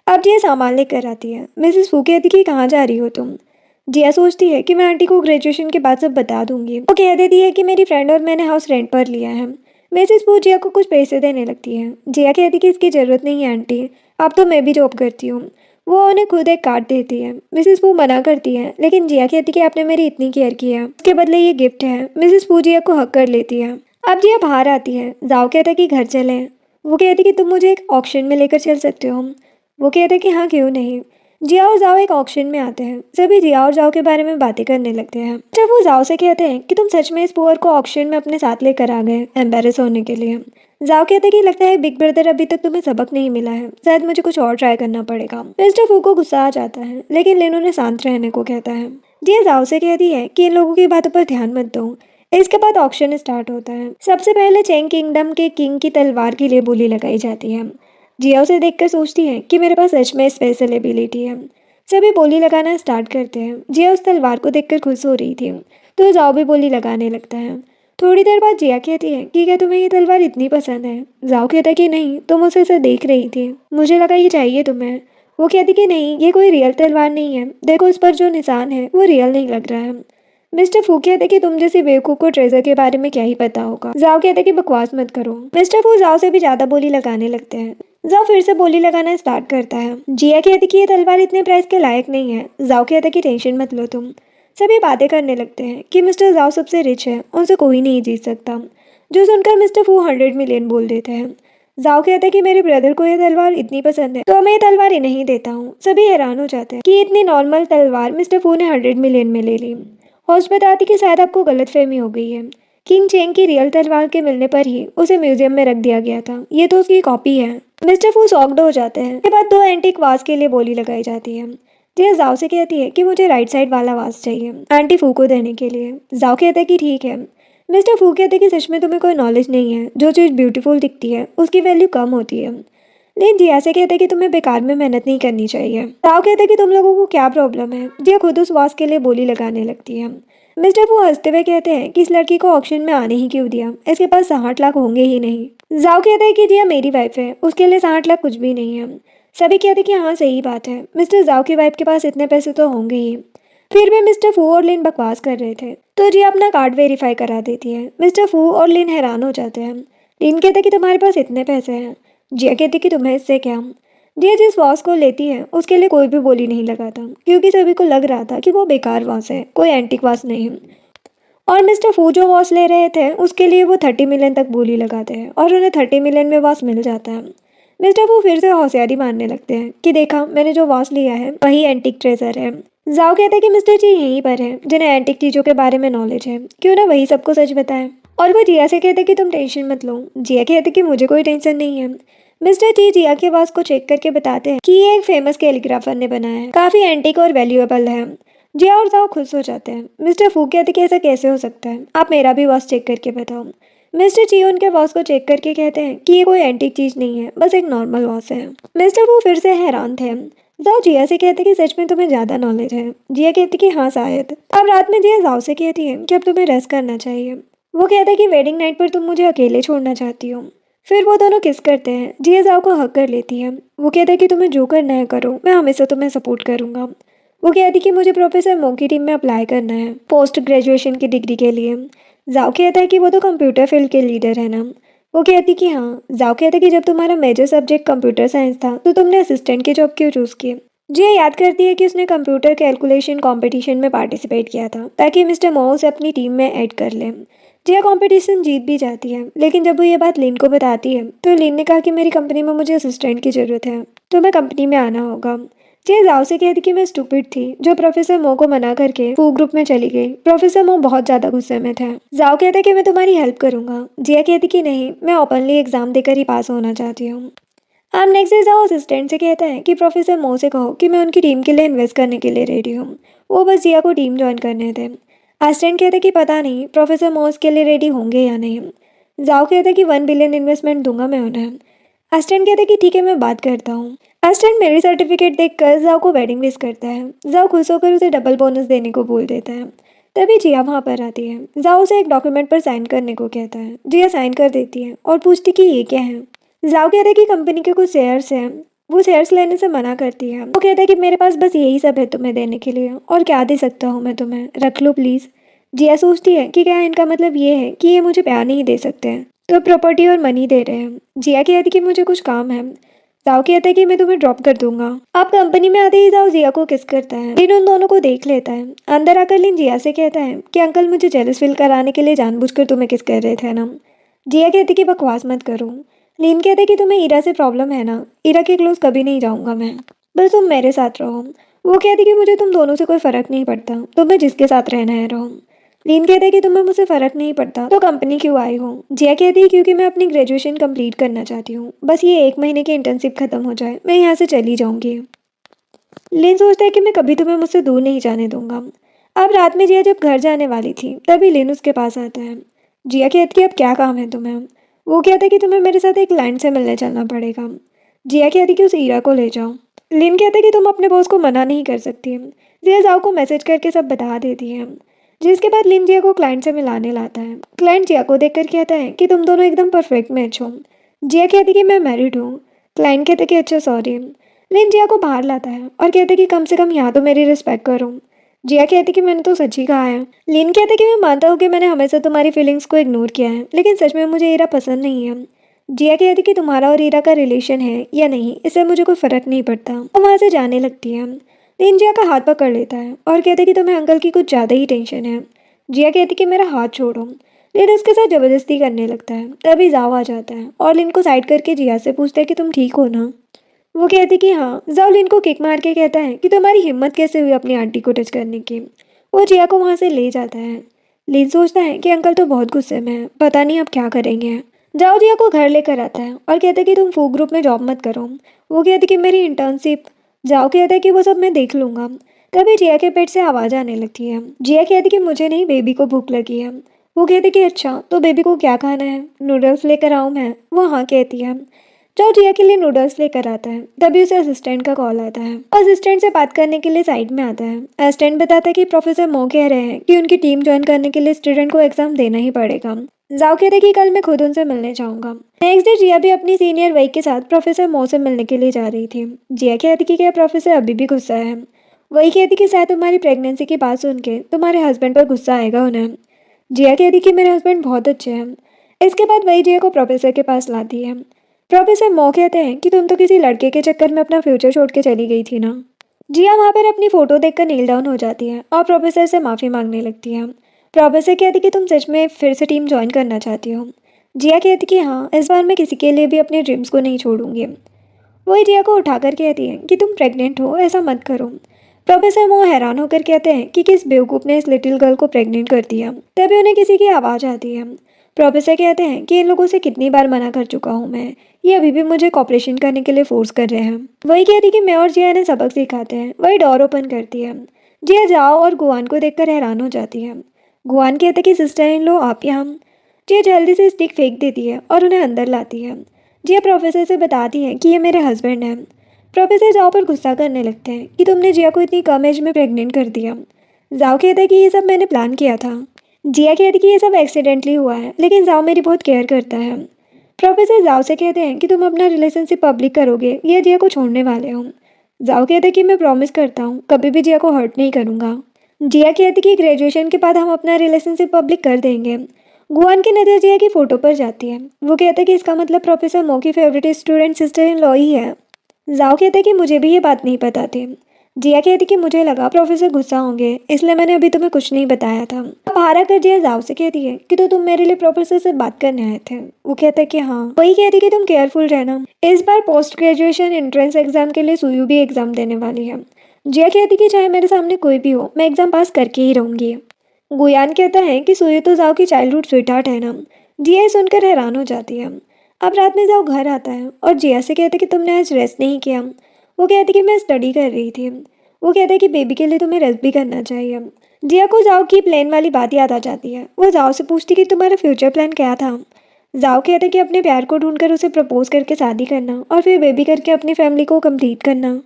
अब जिया सामान लेकर आती है। मिसेस फू कहती कि कहाँ जा रही हो तुम। जिया सोचती है कि मैं आंटी को ग्रेजुएशन के बाद सब बता दूंगी। वो कह देती है कि मेरी फ्रेंड और मैंने हाउस रेंट पर लिया है। मिसेस फू जिया को कुछ पैसे देने लगती है। जिया कहती कि इसकी ज़रूरत नहीं है आंटी, अब तो मैं भी जॉब करती हूँ। वो उन्हें खुद एक कार्ड देती है। मिसेस फू मना करती है लेकिन जिया कहती कि आपने मेरी इतनी केयर की है, उसके बदले ये गिफ्ट है। मिसेस फू जिया को हक कर लेती है। अब जिया बाहर आती है। जाओ कहता है कि घर चलें। वो कहती कि तुम मुझे एक ऑक्शन में लेकर चल सकते हो। वो कहते कि हाँ क्यों नहीं। जिया और जाओ एक ऑक्शन में आते हैं। सभी जिया और जाओ के बारे में बातें करने लगते हैं। जब वो जाओ से कहते हैं कि तुम सच में इस पुअर को ऑक्शन में अपने साथ लेकर आ गए एम्बेरस होने के लिए। जाओ कहते हैं कि लगता है बिग ब्रदर अभी तक तुम्हें सबक नहीं मिला है, शायद मुझे कुछ और ट्राई करना पड़ेगा। मिस्टर फू को गुस्सा आ जाता है लेकिन लिन उन्हें शांत रहने को कहता है। जिया जाओ से कहती है कि इन लोगों की बातों पर ध्यान मत दो। इसके बाद ऑक्शन स्टार्ट होता है। सबसे पहले चेंग किंगडम के किंग की तलवार के लिए बोली लगाई जाती है। जिया उसे देखकर सोचती है कि मेरे पास सच में स्पेशल एबिलिटी है। सभी बोली लगाना स्टार्ट करते हैं। जिया उस तलवार को देखकर खुश हो रही थी तो जाओ भी बोली लगाने लगता है। थोड़ी देर बाद जिया कहती है कि क्या तुम्हें ये तलवार इतनी पसंद है। जाओ कहता है कि नहीं, तुम उसे ऐसे देख रही थी, मुझे लगा ये चाहिए तुम्हें। वो कहती कि नहीं, ये कोई रियल तलवार नहीं है, देखो इस पर जो निशान है वो रियल नहीं लग रहा है। मिस्टर फू कहते कि तुम जैसे बेवकूफ को ट्रेजर के बारे में क्या ही पता होगा। जाओ कहते कि बकवास मत करो। मिस्टर फू जाओ से भी ज्यादा बोली लगाने लगते हैं। जाओ फिर से बोली लगाना स्टार्ट करता है। जिया कहती कि ये तलवार इतने प्राइस के लायक नहीं है। जाओ कहता कि टेंशन मत लो तुम। सभी बातें करने लगते हैं कि मिस्टर जाओ सबसे रिच है, उनसे कोई नहीं जीत सकता। जो सुनकर मिस्टर फू 100 मिलियन बोल देते हैं। जाओ कहता है कि मेरे ब्रदर को ये तलवार इतनी पसंद है तो मैं ये तलवार ही नहीं देता हूँ। सभी हैरान हो जाते हैं कि इतनी नॉर्मल तलवार मिस्टर फू ने 100 मिलियन में ले ली। होस्ट बताती कि शायद आपको गलतफहमी हो गई है। किंग चेंग की रियल तलवार के मिलने पर ही उसे म्यूजियम में रख दिया गया था, ये तो उसकी कॉपी है। मिस्टर फू शॉक्ड हो जाते हैं। इसके बाद 2 एंटीक वाज के लिए बोली लगाई जाती है। जिया जाओ से कहती है कि मुझे राइट साइड वाला वाज चाहिए आंटी फू को देने के लिए। जाओ कहता है कि ठीक है। मिस्टर फू कहते हैं कि सच में तुम्हें कोई नॉलेज नहीं है, जो चीज़ ब्यूटीफुल दिखती है उसकी वैल्यू कम होती है। लेकिन जिया से कहते हैं कि तुम्हें बेकार में मेहनत नहीं करनी चाहिए। जाओ कहते हैं कि तुम लोगों को क्या प्रॉब्लम है। जिया खुद उस वाज के लिए बोली लगाने लगती है। मिस्टर फू हंसते हुए कहते हैं कि इस लड़की को ऑक्शन में आने ही क्यों दिया, इसके पास 60 लाख होंगे ही नहीं। जाओ कहते हैं कि जिया मेरी वाइफ है, उसके लिए 60 लाख कुछ भी नहीं है। सभी कहते हैं कि हाँ सही बात है, मिस्टर जाओ की वाइफ के पास इतने पैसे तो होंगे ही। फिर भी मिस्टर फू और लिन बकवास कर रहे थे तो जिया अपना कार्ड वेरीफाई करा देती है। मिस्टर फू और लिन हैरान हो जाते हैं। लिन कहते हैं कि तुम्हारे पास इतने पैसे हैं। जिया कहती कि तुम्हें इससे क्या। जिया जिस वॉच को लेती है उसके लिए कोई भी बोली नहीं लगाता, क्योंकि सभी को लग रहा था कि वो बेकार वॉच है, कोई एंटीक वॉच नहीं। और मिस्टर फू जो वॉच ले रहे थे उसके लिए वो 30 मिलियन तक बोली लगाते हैं और उन्हें 30 मिलियन में वॉच मिल जाता है। मिस्टर फू फिर से होशियारी मारने लगते हैं कि देखा, मैंने जो वॉच लिया है वही एंटीक ट्रेजर है। जाओ कहता है कि मिस्टर जी यहीं पर है, जिन्हें एंटीक चीज़ों के बारे में नॉलेज है, क्यों ना वही सबको सच बताएं। और वो जिया से कहते कि तुम टेंशन मत लो। जिया कहते कि मुझे कोई टेंशन नहीं है। मिस्टर जी जिया के वॉच को चेक करके बताते हैं कि ये एक फेमस कैलीग्राफर ने बनाया है, काफ़ी एंटीक और वैल्यूएबल है। जिया और जाओ खुश हो जाते हैं। मिस्टर फू कहते कि ऐसा कैसे हो सकता है, आप मेरा भी वॉच चेक करके बताओ। मिस्टर जी उनके वॉच को चेक करके कहते हैं कि ये कोई एंटीक चीज़ नहीं है, बस एक नॉर्मल वॉच है। मिस्टर फू फिर से हैरान थे। जाओ जिया से कहते कि सच में तुम्हें ज़्यादा नॉलेज है। जिया कहती कि हाँ शायद। अब रात में जिया जाओ से कहती है कि अब तुम्हें रेस्ट करना चाहिए। वो कहता है कि वेडिंग नाइट पर तुम मुझे अकेले छोड़ना चाहती हो। फिर वो दोनों किस करते हैं। जिया जाओ को हक कर लेती है। वो कहता है कि तुम्हें जो करना है करो, मैं हमेशा तुम्हें सपोर्ट करूंगा। वो कहती कि मुझे प्रोफेसर मो की टीम में अप्लाई करना है पोस्ट ग्रेजुएशन की डिग्री के लिए। जाओ कहता है कि वो तो कंप्यूटर फील्ड के लीडर है ना। वो कहती कि हाँ। जाओ कहता है कि जब तुम्हारा मेजर सब्जेक्ट कंप्यूटर साइंस था तो तुमने असिस्टेंट की जॉब क्यों चूज़ की। जिया याद करती है कि उसने कंप्यूटर कैलकुलेशन कंपटीशन में पार्टिसिपेट किया था ताकि मिस्टर मो उसे अपनी टीम में ऐड कर ले। जिया कंपटीशन जीत भी जाती है, लेकिन जब वो ये बात लिन को बताती है तो लिन ने कहा कि मेरी कंपनी में मुझे असिस्टेंट की ज़रूरत है, तो मैं कंपनी में आना होगा। जिया जाओ से कहती कि मैं स्टूपिड थी जो प्रोफेसर मो को मना करके फू ग्रुप में चली गई। प्रोफेसर मो बहुत ज़्यादा गुस्से में थे। जाओ कहता है कि मैं तुम्हारी हेल्प करूंगा। जिया कहती कि नहीं, मैं ओपनली एग्जाम देकर ही पास होना चाहती हूँ। अब नेक्स्ट डे जाओ असिस्टेंट से कहता है कि प्रोफेसर मो से कहो कि मैं उनकी टीम के लिए इन्वेस्ट करने के लिए रेडी हूँ। वो बस जिया को टीम ज्वाइन करने थे। असिस्टेंट कहते कि पता नहीं प्रोफेसर मो इसके लिए रेडी होंगे या नहीं। जाओ कहता कि 1 बिलियन इन्वेस्टमेंट दूंगा मैं उन्हें। असिस्टेंट कहते कि ठीक है, मैं बात करता हूँ। असिस्टेंट मेरी सर्टिफिकेट देखकर जाओ को वेडिंग विश करता है। जाओ खुश होकर उसे डबल बोनस देने को बोल देता है। तभी जिया वहाँ पर आती है। जाओ उसे एक डॉक्यूमेंट पर साइन करने को कहता है। जिया साइन कर देती है और पूछती कि ये क्या है। जाओ कहता है कि कंपनी के कुछ शेयर्स हैं, वो शेयर्स लेने से मना करती है। वो कहता है कि मेरे पास बस यही सब है तुम्हें देने के लिए, और क्या दे सकता हूँ मैं तुम्हें, रख लो प्लीज़। जिया सोचती है कि क्या इनका मतलब ये है कि ये मुझे प्यार नहीं दे सकते हैं, तो प्रॉपर्टी और मनी दे रहे हैं। जिया कहती है कि मुझे कुछ काम है। जाओ कहता है कि मैं तुम्हें ड्रॉप कर दूंगा। अब कंपनी में आते ही जाओ जिया को किस करता है। लिन उन दोनों को देख लेता है। अंदर आकर लिन जिया से कहता है कि अंकल मुझे जेलस फील कराने के लिए जानबूझकर तुम्हें किस कर रहे थे ना। जिया कहती कि बकवास मत करो। लिन कहते कि तुम्हें ईरा से प्रॉब्लम है ना, ईरा के क्लोज कभी नहीं जाऊंगा मैं, बस तुम मेरे साथ रहो। वो कहती कि मुझे तुम दोनों से कोई फ़र्क नहीं पड़ता, तुम्हें जिसके साथ रहना है रहो। लीन कहते हैं कि तुम्हें मुझसे फ़र्क नहीं पड़ता तो कंपनी क्यों आई हो। जिया कहती है क्योंकि मैं अपनी ग्रेजुएशन कंप्लीट करना चाहती हूँ, बस ये 1 महीने की इंटर्नशिप खत्म हो जाए मैं यहाँ से चली जाऊँगी। लीन सोचता है कि मैं कभी तुम्हें मुझसे दूर नहीं जाने दूंगा। अब रात में जिया जब घर जाने वाली थी तभी लिन उसके पास आता है। जिया कहती है अब क्या काम है तुम्हें। वो कहता है कि तुम्हें मेरे साथ एक क्लाइंट से मिलने चलना पड़ेगा। जिया कहती कि उस ईरा को ले जाओ। लिन कहता है कि तुम अपने बॉस को मना नहीं कर सकती। जिया जाओ को मैसेज करके सब बता देती है, जिसके बाद लिन जिया को क्लाइंट से मिलाने लाता है। क्लाइंट जिया को देखकर कहता है कि तुम दोनों एकदम परफेक्ट मैच हो। जिया कहती कि मैं मैरिड हूँ। क्लाइंट कहते कि अच्छा सॉरी। लिन जिया को बाहर लाता है और कहते कि कम से कम यहाँ तो मेरी रिस्पेक्ट करो। जिया कहती कि मैंने तो सच ही कहा है। लिन कहते कि मैं मानता हूँ कि मैंने हमेशा तुम्हारी फीलिंग्स को इग्नोर किया है, लेकिन सच में मुझे ईरा पसंद नहीं है। जिया कहती कि तुम्हारा और ईरा का रिलेशन है या नहीं इससे मुझे कोई फ़र्क नहीं पड़ता। वो वहाँ से जाने लगती है। लिन जिया का हाथ पकड़ लेता है और कहते कि तुम्हें अंकल की कुछ ज़्यादा ही टेंशन है। जिया कहती कि मेरा हाथ छोड़ो। लिन उसके साथ ज़बरदस्ती करने लगता है। तभी जाओ आ जाता है और लिन को साइड करके जिया से पूछता है कि तुम ठीक हो ना। वो कहती कि हाँ। जाओ लिन को किक मार के कहता है कि तुम्हारी हिम्मत कैसे हुई अपनी आंटी को टच करने की। वो जिया को वहाँ से ले जाता है। लिन सोचता है कि अंकल तो बहुत गुस्से में है, पता नहीं अब क्या करेंगे। जाओ जिया को घर लेकर आता है और कहते कि तुम फूड ग्रुप में जॉब मत करो। वो कहती कि मेरी इंटर्नशिप। जाओ कहता है कि वो सब मैं देख लूँगा। तभी जिया के पेट से आवाज़ आने लगती है। जिया कहती कि मुझे नहीं, बेबी को भूख लगी है। वो कहती कि अच्छा तो बेबी को क्या खाना है, नूडल्स लेकर आऊँ मैं। वो हाँ कहती है। जो जिया के लिए नूडल्स लेकर आता है तभी उसे असिस्टेंट का कॉल आता है। असिस्टेंट से बात करने के लिए साइड में आता है। असिस्टेंट बताता है कि प्रोफेसर मो कह रहे हैं कि उनकी टीम ज्वाइन करने के लिए स्टूडेंट को एग्जाम देना ही पड़ेगा। जाओ कहते कि कल मैं खुद उनसे मिलने जाऊंगा। नेक्स्ट डे जिया भी अपनी सीनियर वही के साथ प्रोफेसर मो से मिलने के लिए जा रही थी। जिया कहती कि क्या प्रोफेसर अभी भी गुस्सा है। वही कहती कि शायद तुम्हारी प्रेगनेंसी की बात सुन के तुम्हारे हस्बैंड पर गुस्सा आएगा उन्हें। जिया कहती कि मेरे हस्बैंड बहुत अच्छे हैं। इसके बाद वही जिया को प्रोफेसर के पास लाती है। प्रोफेसर मो कहते हैं कि तुम तो किसी लड़के के चक्कर में अपना फ्यूचर छोड़ के चली गई थी ना। जिया वहाँ पर अपनी फ़ोटो देखकर नील डाउन हो जाती है और प्रोफेसर से माफ़ी मांगने लगती है। प्रोफेसर कहती कि तुम सच में फिर से टीम ज्वाइन करना चाहती हो। जिया कहती कि हाँ, इस बार मैं किसी के लिए भी अपने ड्रीम्स को नहीं छोड़ूंगी। वही जिया को उठाकर कहती है कि तुम प्रेग्नेंट हो, ऐसा मत करो। प्रोफेसर वो हैरान होकर कहते हैं कि किस बेवकूफ़ ने इस लिटिल गर्ल को प्रेग्नेंट कर दिया। तभी उन्हें किसी की आवाज़ आती है। प्रोफेसर कहते हैं कि इन लोगों से कितनी बार मना कर चुका हूँ मैं, ये अभी भी मुझे कॉपरेशन करने के लिए फोर्स कर रहे हैं। वही कहती कि मैं और जिया ने सबक सिखाते हैं। वही डोर ओपन करती है। जिया जाओ और गुआन को देखकर हैरान हो जाती है। गुआन कहते कि सिस्टर इन लो आप यहाँ। जिया जल्दी से स्टिक फेंक देती है और उन्हें अंदर लाती है। जिया प्रोफेसर से बताती है कि ये मेरे हस्बैंड हैं। प्रोफेसर जाओ पर गुस्सा करने लगते हैं कि तुमने जिया को इतनी कम एज में प्रेग्नेंट कर दिया। जाओ कहता है कि ये सब मैंने प्लान किया था। जिया कहती कि ये सब एक्सीडेंटली हुआ है, लेकिन जाओ मेरी बहुत केयर करता है। प्रोफेसर जाओ से कहते हैं कि तुम अपना रिलेशनशिप पब्लिक करोगे या जिया को छोड़ने वाले हो। जाओ कहते हैं कि मैं प्रॉमिस करता हूँ कभी भी जिया को हर्ट नहीं करूँगा। जिया कहती कि ग्रेजुएशन के बाद हम अपना रिलेशनशिप पब्लिक कर देंगे। गुआन की नज़र जिया की फ़ोटो पर जाती है। वो कहता है कि इसका मतलब प्रोफेसर मो की favourite student sister in law ही है। जाओ कहता है कि मुझे भी ये बात नहीं पता थी। जिया कहती कि मुझे लगा प्रोफेसर गुस्सा होंगे, इसलिए मैंने अभी तुम्हें कुछ नहीं बताया था। अब बाहर आकर जिया जाओ से कहती है कि तो तुम मेरे लिए प्रोफेसर से बात करने आए थे। वो कहता है कि हाँ। वही कहती कि तुम केयरफुल रहना, इस बार पोस्ट ग्रेजुएशन एंट्रेंस एग्जाम के लिए सुयू भी एग्जाम देने वाली है। जिया कहती कि चाहे मेरे सामने कोई भी हो, मैं एग्जाम पास करके ही रहूंगी। गुयान कहता है कि सुयू तो जाओ की चाइल्डहुड स्वीटहार्ट है ना। जिया ये सुनकर हैरान हो जाती है। अब रात में जाओ घर आता है और जिया से कहते कि तुमने आज रेस्ट नहीं किया। वो कहती कि मैं स्टडी कर रही थी। वो कहता है कि बेबी के लिए तुम्हें रेस्ट भी करना चाहिए। जिया को जाओ की प्लान वाली बात याद आ जाती है। वो जाओ से पूछती कि तुम्हारा फ्यूचर प्लान क्या था। जाओ कहता है कि अपने प्यार को ढूंढकर उसे प्रपोज करके शादी करना और फिर बेबी करके अपनी फैमिली को कंप्लीट करना।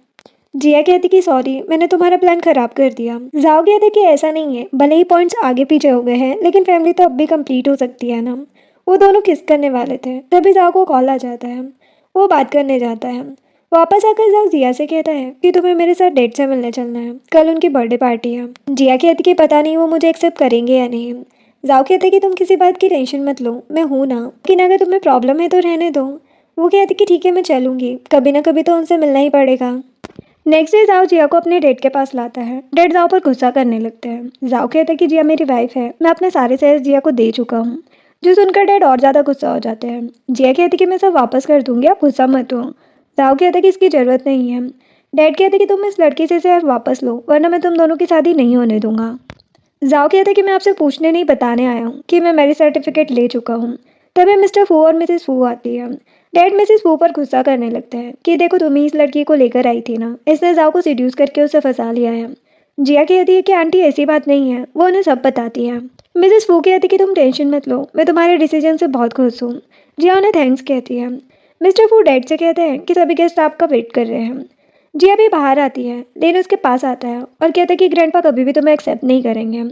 जिया कहती कि सॉरी, मैंने तुम्हारा प्लान खराब कर दिया। जाओ कहते कि ऐसा नहीं है, भले ही पॉइंट्स आगे पीछे हो गए हैं, लेकिन फैमिली तो अब भी कंप्लीट हो सकती है ना। वो दोनों किस करने वाले थे, तभी जाओ को कॉल आ जाता है। वो बात करने जाता है। वापस आकर जाओ जिया से कहता है कि तुम्हें मेरे साथ डेट से मिलने चलना है, कल उनकी बर्थडे पार्टी है। जिया कहती कि पता नहीं वो मुझे एक्सेप्ट करेंगे या नहीं। जाओ कहते कि तुम किसी बात की टेंशन मत लो, मैं हूँ ना, लेकिन अगर तुम्हें प्रॉब्लम है तो रहने दो। वो कहती कि ठीक है मैं चलूँगी, कभी ना कभी तो उनसे मिलना ही पड़ेगा। नेक्स्ट डे जाओ जिया को अपने डेट के पास लाता है। डेट जाओ पर गुस्सा करने लगते हैं। जाओ कहता है कि जिया मेरी वाइफ है, मैं अपने सारे शेयर जिया को दे चुका हूँ। जो सुनकर डेट और ज़्यादा गुस्सा हो जाते हैं। जिया कहती कि मैं सब वापस कर दूंगी, आप गुस्सा मत हो। जाओ कहता है कि इसकी ज़रूरत नहीं है। डैड कहते कि तुम इस लड़की से शेयर वापस लो, वरना मैं तुम दोनों की शादी नहीं होने दूंगा। जाओ कहता है कि मैं आपसे पूछने नहीं बताने आया हूँ कि मैं मैरिज सर्टिफिकेट ले चुका हूँ। तभी मिस्टर फू और मिसेस फू आती है। डैड मिसेस फू पर गुस्सा करने लगते हैं कि देखो तुम ही इस लड़की को लेकर आई थी ना, इसने जाओ को सीड्यूस करके उसे फंसा लिया है। जिया कहती है कि आंटी ऐसी बात नहीं है, वो उन्हें सब बताती है। मिसेस फू कहती है कि तुम टेंशन मत लो, मैं तुम्हारे डिसीजन से बहुत खुश हूँ। जिया उन्हें थैंक्स कहती है। मिस्टर फू डैड से कहते हैं कि सभी गेस्ट आपका वेट कर रहे हैं। जिया भी बाहर आती है। लेन उसके पास आता है और कहता है कि ग्रैंडपा कभी भी तुम्हें एक्सेप्ट नहीं करेंगे।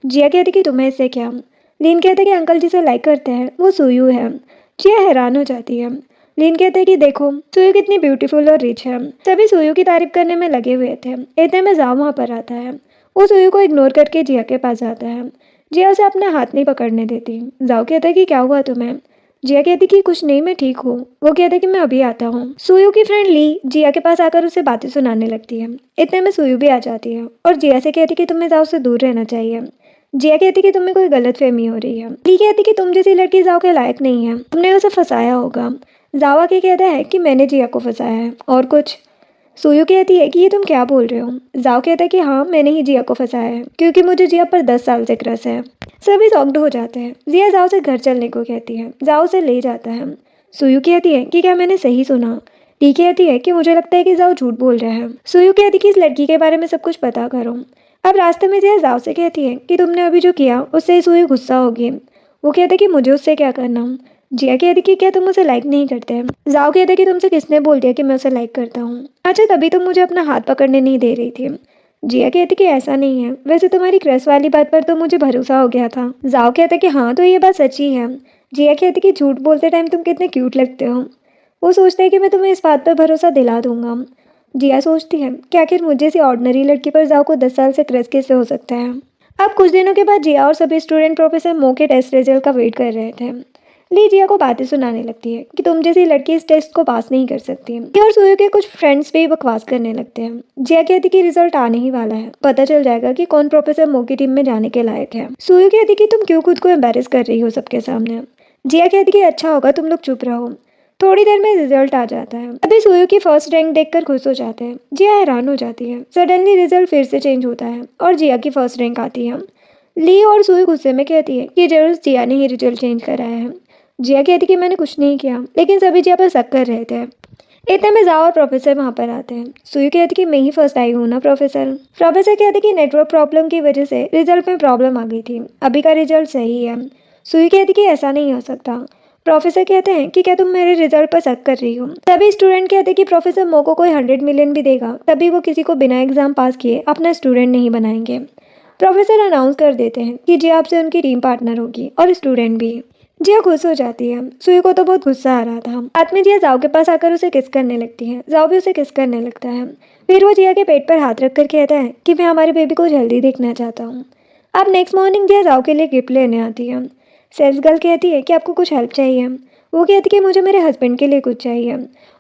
जिया कहती कि तुम्हें इससे क्या। लीन कहते कि अंकल जिसे लाइक करते हैं वो सुयू है। जिया हैरान हो जाती है। लीन कहते हैं कि देखो सुयू कितनी ब्यूटीफुल और रिच है। सभी सुयू की तारीफ करने में लगे हुए थे। इतने में जाओ वहाँ पर आता है। वो सुयू को इग्नोर करके जिया के पास जाता है। जिया उसे अपना हाथ नहीं पकड़ने देती। जाओ कहता है कि क्या हुआ तुम्हें। जिया कहती कि कुछ नहीं, मैं ठीक हूँ। वो कहता है कि मैं अभी आता हूँ। सुयू की फ्रेंड ली जिया के पास आकर उसे बातें सुनाने लगती है। इतने में सुयू भी आ जाती है और जिया से कहती कि तुम्हें जाओ से दूर रहना चाहिए। जिया कहती कि तुम्हें कोई गलत फहमी हो रही है। ली कहती कि तुम जैसी लड़की जाओ के लायक नहीं है, तुमने उसे फंसाया होगा। जावा के कहता है कि मैंने जिया को फंसाया है और कुछ। सुयू कहती है कि ये तुम क्या बोल रहे हो। जाओ कहता है कि हाँ मैंने ही जिया को फंसाया है, क्योंकि मुझे जिया पर 10 साल से क्रश है। सभी शॉक्ड हो जाते हैं। जिया जाओ से घर चलने को कहती है। जाओ से ले जाता है। सुयू कहती है कि क्या मैंने सही सुना। टी कहती है कि मुझे लगता है कि जाओ झूठ बोल रहा है। सुयू कहती कि इस लड़की के बारे में सब कुछ पता करो। अब रास्ते में जिया जाओ से कहती है कि तुमने अभी जो किया उससे सुयू गुस्सा होगी। वो कहते कि मुझे उससे क्या करना। जिया कहती कि क्या तुम उसे लाइक नहीं करते। जाओ कहते कि तुमसे किसने बोल दिया कि मैं उसे लाइक करता हूँ। अच्छा तभी तुम मुझे अपना हाथ पकड़ने नहीं दे रही थी। जिया कहती कि ऐसा नहीं है, वैसे तुम्हारी क्रश वाली बात पर तो मुझे भरोसा हो गया था। जाओ कहते कि हाँ तो ये बात सच्ची है। जिया कहती कि झूठ बोलते टाइम तुम कितने क्यूट लगते हो। वो सोचता है कि मैं तुम्हें इस बात पर भरोसा दिला दूंगा। जिया सोचती है कि आखिर मुझे सी ऑर्डिनरी लड़की पर जाओ को 10 साल से क्रश कैसे हो सकता है। अब कुछ दिनों के बाद जिया और सभी स्टूडेंट प्रोफेसर मो के टेस्ट रिजल्ट का वेट कर रहे थे। ली जिया को बातें सुनाने लगती है कि तुम जैसी लड़की इस टेस्ट को पास नहीं कर सकती। ये और सुयु के कुछ फ्रेंड्स भी बकवास करने लगते हैं। जिया कहती कि रिजल्ट आने ही वाला है, पता चल जाएगा कि कौन प्रोफेसर मो की टीम में जाने के लायक है। सुयु कहती कि तुम क्यों खुद को एम्बेरस कर रही हो सबके सामने। जिया कहती कि अच्छा होगा तुम लोग चुप रहो। थोड़ी देर में रिजल्ट आ जाता है। अभी सुयु की फर्स्ट रैंक देखकर खुश हो जाते हैं। जिया हैरान हो जाती है। सडनली रिजल्ट फिर से चेंज होता है और जिया की फर्स्ट रैंक आती है। ली और सुयु गुस्से में कहती है कि जरूर जिया ने ही रिजल्ट चेंज कराया है। जिया कहती कि मैंने कुछ नहीं किया, लेकिन सभी जिया पर शक कर रहे थे। इतने में जाओ और प्रोफेसर वहाँ पर आते हैं। सुयु कहती कि मैं ही फर्स्ट आई हूँ ना प्रोफेसर। प्रोफेसर कहते कि नेटवर्क प्रॉब्लम की वजह से रिजल्ट में प्रॉब्लम आ गई थी, अभी का रिजल्ट सही है। सुयु कहती कि ऐसा नहीं हो सकता। प्रोफेसर कहते हैं कि क्या तुम मेरे रिजल्ट पर शक कर रही हो। तभी स्टूडेंट कहते हैं कि प्रोफेसर मो को कोई 100 मिलियन भी देगा तभी वो किसी को बिना एग्जाम पास किए अपना स्टूडेंट नहीं बनाएंगे। प्रोफेसर अनाउंस कर देते हैं कि जिया आपसे उनकी टीम पार्टनर होगी और स्टूडेंट भी। जिया खुश हो जाती है। सुई को तो बहुत गुस्सा आ रहा था। बाद में जिया जाओ के पास आकर उसे किस करने लगती है। जाओ भी उसे किस करने लगता है। फिर वो जिया के पेट पर हाथ रखकर कहता है कि मैं हमारे बेबी को जल्दी देखना चाहता हूँ। अब नेक्स्ट मॉर्निंग जिया जाओ के लिए गिफ्ट लेने आती है। सेल्स गर्ल कहती है कि आपको कुछ हेल्प चाहिए। वो कहती कि मुझे मेरे हस्बैंड के लिए कुछ चाहिए।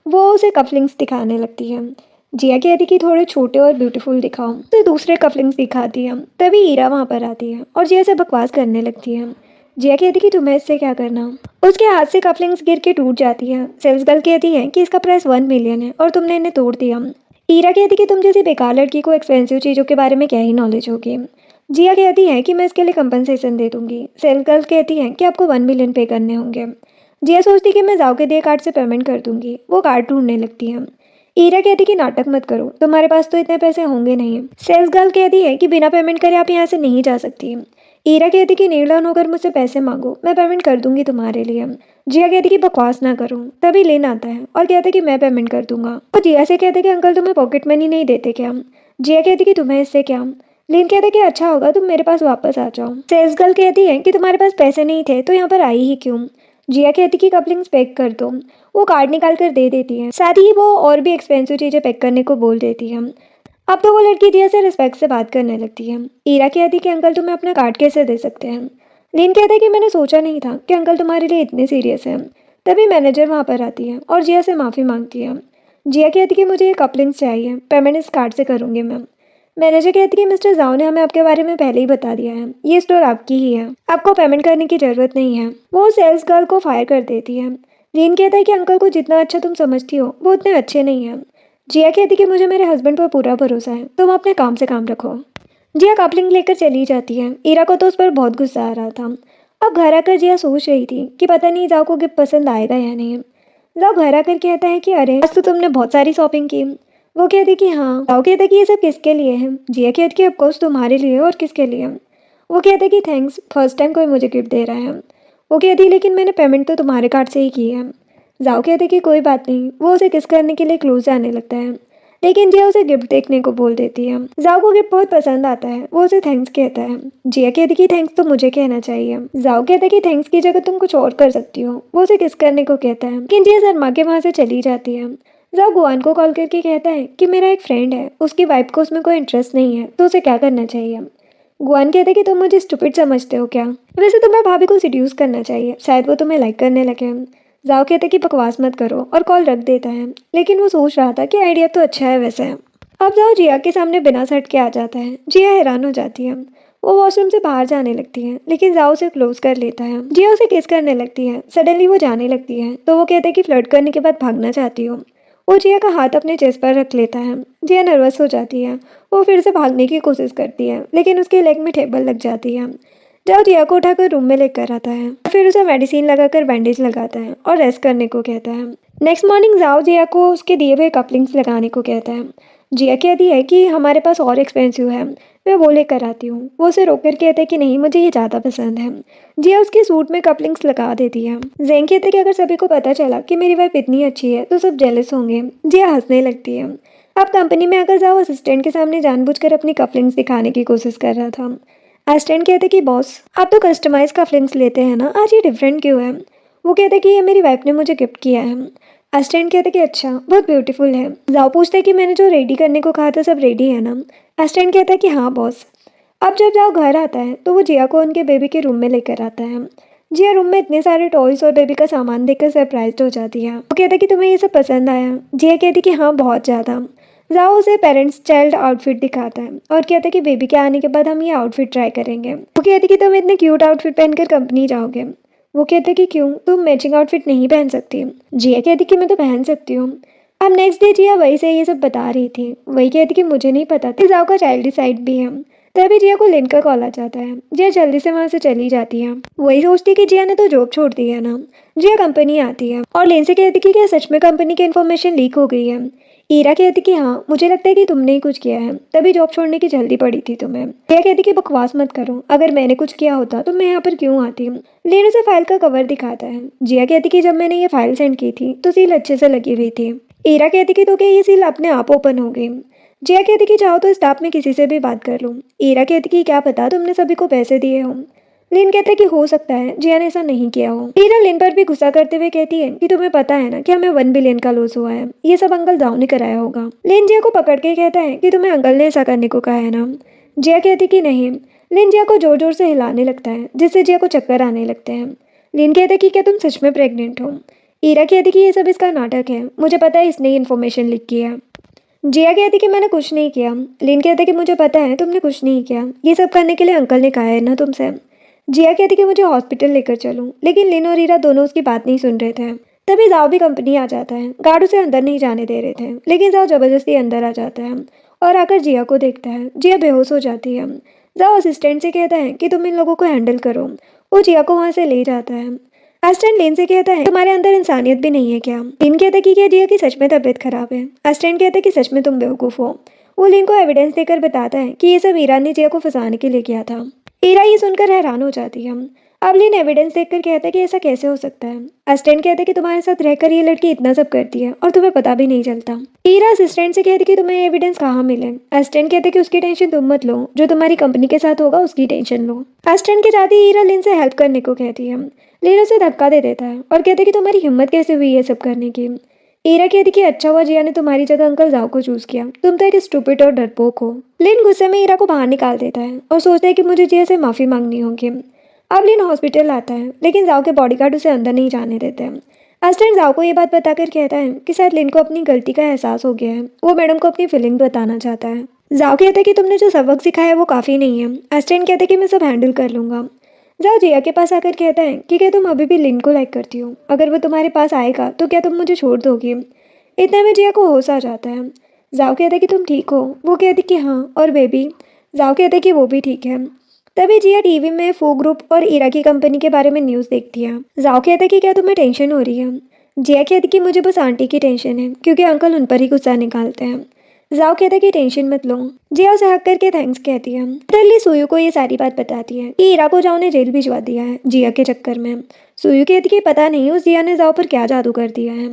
वो उसे कफलिंग्स दिखाने लगती है। जिया कहती कि थोड़े छोटे और ब्यूटीफुल दिखाओ, तो दूसरे कफलिंग्स दिखाती है। तभी ईरा वहाँ पर आती है और जिया से बकवास करने लगती है। जिया कहती कि तुम्हें इससे क्या करना। उसके हाथ से कफलिंग्स गिर के टूट जाती है। सेल्स गर्ल कहती है कि इसका प्राइस 1 मिलियन है और तुमने इन्हें तोड़ दिया। ईरा कहती कि तुम जैसी बेकार लड़की को एक्सपेंसिव चीज़ों के बारे में क्या ही नॉलेज होगी। जिया कहती है कि मैं इसके लिए कंपनसेशन दे दूंगी। सेल्स गर्ल कहती है कि आपको 1 मिलियन पे करने होंगे। जिया सोचती कि मैं जाओ के दिए कार्ड से पेमेंट कर दूंगी। वो कार्ड ढूंढने लगती है। ईरा कहती कि नाटक मत करो, तुम्हारे पास तो इतने पैसे होंगे नहीं। सेल्स गर्ल कहती है कि बिना पेमेंट करे आप यहाँ से नहीं जा सकती। ईरा कहती कि नील डाउन होकर मुझसे पैसे मांगो, मैं पेमेंट कर दूंगी तुम्हारे लिए। जिया कहती कि बकवास ना करो। तभी लेन आता है और कहते कि मैं पेमेंट कर दूंगा। तो जिया से कहते कि अंकल तुम्हें पॉकेट मनी नहीं देते क्या। जिया कहती कि तुम्हें इससे क्या। लेन कहते कि अच्छा होगा तुम मेरे पास वापस आ जाओ। सेल्स गर्ल कहती है कि तुम्हारे पास पैसे नहीं थे तो यहाँ पर आई ही क्यों। जिया कहती कि कपलिंग्स पैक कर दो। वो कार्ड निकाल कर दे देती है। साथ ही वो और भी एक्सपेंसिव चीज़ें पैक करने को बोल देती है। अब तो वो लड़की जिया से रिस्पेक्ट से बात करने लगती है। ईरा कहती कि अंकल तुम्हें अपना कार्ड कैसे दे सकते हैं। लीन कहता है कि मैंने सोचा नहीं था कि अंकल तुम्हारे लिए इतने सीरियस हैं। तभी मैनेजर वहाँ पर आती है और जिया से माफ़ी मांगती है। जिया कहती कि मुझे ये कपलिंग्स चाहिए, पेमेंट इस कार्ड से करूँगी मैं। मैनेजर कहती कि मिस्टर जाओ ने हमें आपके बारे में पहले ही बता दिया है, ये स्टोर आपकी ही है, आपको पेमेंट करने की ज़रूरत नहीं है। वो सेल्स गर्ल को फायर कर देती है। लीन कहता है कि अंकल को जितना अच्छा तुम समझती हो वो उतने अच्छे नहीं हैं। जिया कहती कि मुझे मेरे हस्बैंड पर पूरा भरोसा है, तुम अपने काम से काम रखो। जिया कपलिंग लेकर चली जाती है। ईरा को तो उस पर बहुत गुस्सा आ रहा था। अब घर आकर जिया सोच रही थी कि पता नहीं जाओ को गिफ्ट पसंद आएगा या नहीं। जाओ घर आकर कहता है कि अरे आज तो तुमने बहुत सारी शॉपिंग की। वो कहती कि हाँ। जाओ कहता कि ये सब किसके लिए है। जिया कहती कि ऑफकोर्स तुम्हारे लिए और किसके लिए। वो कहते कि थैंक्स, फर्स्ट टाइम कोई मुझे गिफ्ट दे रहा है। वो कहती लेकिन मैंने पेमेंट तो तुम्हारे कार्ड से ही की है। जाओ कहते कि कोई बात नहीं। वो उसे किस करने के लिए क्लोज आने लगता है, लेकिन जिया उसे गिफ्ट देखने को बोल देती है। जाओ को गिफ्ट बहुत पसंद आता है। वो उसे थैंक्स कहता है। जिया कहती कि थैंक्स तो मुझे कहना चाहिए। जाओ कहता है कि थैंक्स की जगह तुम कुछ और कर सकती हो। वो उसे किस करने को कहता है, लेकिन जिया शर्मा के वहाँ से चली जाती है। जाओ गुआन को कॉल करके कहता है कि मेरा एक फ्रेंड है, उसकी वाइफ को उसमें कोई इंटरेस्ट नहीं है, तो उसे क्या करना चाहिए। गुआन कहता है कि तुम मुझे स्टूपिड समझते हो क्या, वैसे तुम्हें भाभी को सिड्यूस करना चाहिए, शायद वो तुम्हें लाइक करने लगे। जाओ कहते कि बकवास मत करो और कॉल रख देता है, लेकिन वो सोच रहा था कि आइडिया तो अच्छा है वैसे। अब जाओ जिया के सामने बिना शर्ट के आ जाता है। जिया हैरान हो जाती है। वो वॉशरूम से बाहर जाने लगती है, लेकिन जाओ उसे क्लोज कर लेता है। जिया उसे किस करने लगती है। सडनली वो जाने लगती है तो वो कहते हैं कि फ्लर्ट करने के बाद भागना चाहती हो। वो जिया का हाथ अपने चेस्ट पर रख लेता है। जिया नर्वस हो जाती है। वो फिर से भागने की कोशिश करती है, लेकिन उसके लेग में टेबल लग जाती है। जाओ जिया को उठाकर रूम में लेकर आता है, फिर उसे मेडिसिन लगाकर बैंडेज लगाता है और रेस्ट करने को कहता है। नेक्स्ट मॉर्निंग जाओ जिया को उसके दिए हुए कपलिंग्स लगाने को कहता है। जिया कहती है कि हमारे पास और एक्सपेंसिव है, मैं वो लेकर आती हूँ। वो उसे रोककर कहता है कि नहीं, मुझे ये ज़्यादा पसंद है। जिया उसके सूट में कपलिंग्स लगा देती है। जेंग कहते हैं कि अगर सभी को पता चला कि मेरी वाइफ इतनी अच्छी है तो सब जेलस होंगे। जिया हंसने लगती है। अब कंपनी में आकर जाओ असिस्टेंट के सामने जानबूझकर अपनी कपलिंग्स दिखाने की कोशिश कर रहा था। असिस्टेंट कहते कि बॉस आप तो कस्टमाइज कपलिंग्स लेते हैं ना, आज ये डिफरेंट क्यों है। वो कहते कि ये मेरी वाइफ ने मुझे गिफ्ट किया है। असिस्टेंट कहता कि अच्छा, बहुत ब्यूटीफुल है। जाओ पूछता है कि मैंने जो रेडी करने को कहा था सब रेडी है ना? असिस्टेंट कहता है कि हाँ बॉस। अब जब जाओ घर आता है तो वो जिया को उनके बेबी के रूम में लेकर आता है। जिया रूम में इतने सारे टॉयज और बेबी का सामान देखकर सरप्राइज हो जाती है। वो कहता है कि तुम्हें ये सब पसंद आया? जिया कहती कि हाँ बहुत ज़्यादा। जाओ उसे पेरेंट्स चाइल्ड आउटफिट दिखाता है और कहता है कि बेबी के आने के बाद हम ये आउटफिट ट्राई करेंगे। वो कहती है कि तुम इतने क्यूट आउटफिट पहनकर कंपनी जाओगे। वो कहते कि क्यों, तुम मैचिंग आउटफिट नहीं पहन सकती? जिया कहती कि मैं तो पहन सकती हूँ। अब नेक्स्ट डे जिया वही से ये सब बता रही थी। वही कहती कि मुझे नहीं पता था जाओ का चाइल्ड साइड भी है। तभी जिया को लिन का कॉल आ जाता है। जिया जल्दी से वहाँ से चली जाती है। वही सोचती है कि जिया ने तो जॉब छोड़ दी है ना। जिया कंपनी आती है और लिन से कहती कि क्या सच में कंपनी की इन्फॉर्मेशन लीक हो गई है? ईरा कहती कि हाँ मुझे लगता है कि तुमने ही कुछ किया है, तभी जॉब छोड़ने की जल्दी पड़ी थी तुम्हें। जिया कहती कि बकवास मत करो, अगर मैंने कुछ किया होता तो मैं यहाँ पर क्यों आती? लिन उसे फाइल का कवर दिखाता है। जिया कहती कि जब मैंने ये फाइल सेंड की थी तो सील अच्छे से लगी हुई थी। ईरा कहती कि तो क्या ये सील अपने आप ओपन हो गई? जिया कहती कि चाहो तो स्टाफ में किसी से भी बात कर लूँ। ईरा कहती कि क्या पता तुमने सभी को पैसे दिए हों। लिन कहता है कि हो सकता है जिया ने ऐसा नहीं किया हो। ईरा लिन पर भी गुस्सा करते हुए कहती है कि तुम्हें पता है ना कि हमें 1 बिलियन का लॉस हुआ है, ये सब अंकल दाऊ ने कराया होगा। लिन जिया को पकड़ के कहता है कि तुम्हें अंकल ने ऐसा करने को कहा है ना? जिया कहती कि नहीं। लिन जिया को जोर जोर से हिलाने लगता है जिससे जिया को चक्कर आने लगते हैं। लिन कहता है कि क्या तुम सच में प्रेग्नेंट हो? ईरा कहती कि ये सब इसका नाटक है, मुझे पता है इसने इन्फॉर्मेशन लीक किया। जिया कहती कि मैंने कुछ नहीं किया। लिन कहता कि मुझे पता है तुमने कुछ नहीं किया, ये सब करने के लिए अंकल ने कहा है ना तुमसे। जिया कहती कि मुझे हॉस्पिटल लेकर चलूं, लेकिन लिन और ईरा दोनों उसकी बात नहीं सुन रहे थे। तभी जाओ भी कंपनी आ जाता है। गार्ड उसे अंदर नहीं जाने दे रहे थे, लेकिन जाओ जबरदस्ती अंदर आ जाता है और आकर जिया को देखता है। जिया बेहोश हो जाती है। जाओ असिस्टेंट से कहता है कि तुम इन लोगों को हैंडल करो। वो जिया को वहाँ से ले जाता है। असिस्टेंट लिन से कहता है तुम्हारे अंदर इंसानियत भी नहीं है क्या? लिन कहता है कि क्या जिया की सच में तबीयत खराब है? असिस्टेंट कहता है कि सच में तुम बेवकूफ़ हो। वो लिन को एविडेंस देकर बताता है कि ये सब ईरान ने जिया को फंसाने के लिए किया था। ईरा ये सुनकर हैरान हो जाती है। अब लिन एविडेंस देखकर कहता है कि ऐसा कैसे हो सकता है? असिस्टेंट कहता है कि तुम्हारे साथ रहकर ये लड़की इतना सब करती है और तुम्हें पता भी नहीं चलता। ईरा असिस्टेंट से कहती है कि तुम्हें एविडेंस कहाँ मिले? असिस्टेंट कहते कि उसकी टेंशन तुम मत लो, जो तुम्हारी कंपनी के साथ होगा उसकी टेंशन लो। असिस्टेंट के साथ ही ईरा लिन से हेल्प करने को कहती है। लिन उसे धक्का दे देता है और कहते कि तुम्हारी हिम्मत कैसे हुई ये सब करने की? ईरा कहती कि अच्छा हुआ जिया ने तुम्हारी जगह अंकल जाओ को चूज किया, तुम तो एक स्टूपिड और डरपोक हो। लिन गुस्से में ईरा को बाहर निकाल देता है और सोचता है कि मुझे जिया से माफ़ी मांगनी होगी। अब लिन हॉस्पिटल आता है, लेकिन जाओ के बॉडीगार्ड उसे अंदर नहीं जाने देते हैं। असिस्टेंट जाओ को ये बात बताकर कहता है कि शायद लिन को अपनी गलती का एहसास हो गया है, वो मैडम को अपनी फीलिंग बताना चाहता है। जाओ कहता है कि तुमने जो सबक सिखाया है वो काफ़ी नहीं है। असिस्टेंट कहता है कि मैं सब हैंडल कर लूँगा। जाओ जिया के पास आकर कहता है कि क्या तुम अभी भी लिन को लाइक करती हो? अगर वो तुम्हारे पास आएगा तो क्या तुम मुझे छोड़ दोगी? इतने में जिया को होश आ जाता है। जाओ कहता है कि तुम ठीक हो? वो कहती कि हाँ, और बेबी? जाओ कहता है कि वो भी ठीक है। तभी जिया टीवी में फू ग्रुप और ईरा की कंपनी के बारे में न्यूज़ देखती है। जाओ कहता है कि क्या तुम्हें टेंशन हो रही है? जिया कहती कि मुझे बस आंटी की टेंशन है, क्योंकि अंकल उन पर ही गुस्सा निकालते हैं। जाओ कहता है कि टेंशन मत लो। जिया उसे हक करके थैंक्स कहती है। इधरली सुयू को ये सारी बात बताती है कि ईरा को जाओ ने जेल भिजवा दिया है जिया के चक्कर में। सुयू कहती कि पता नहीं उस जिया ने जाओ पर क्या जादू कर दिया है।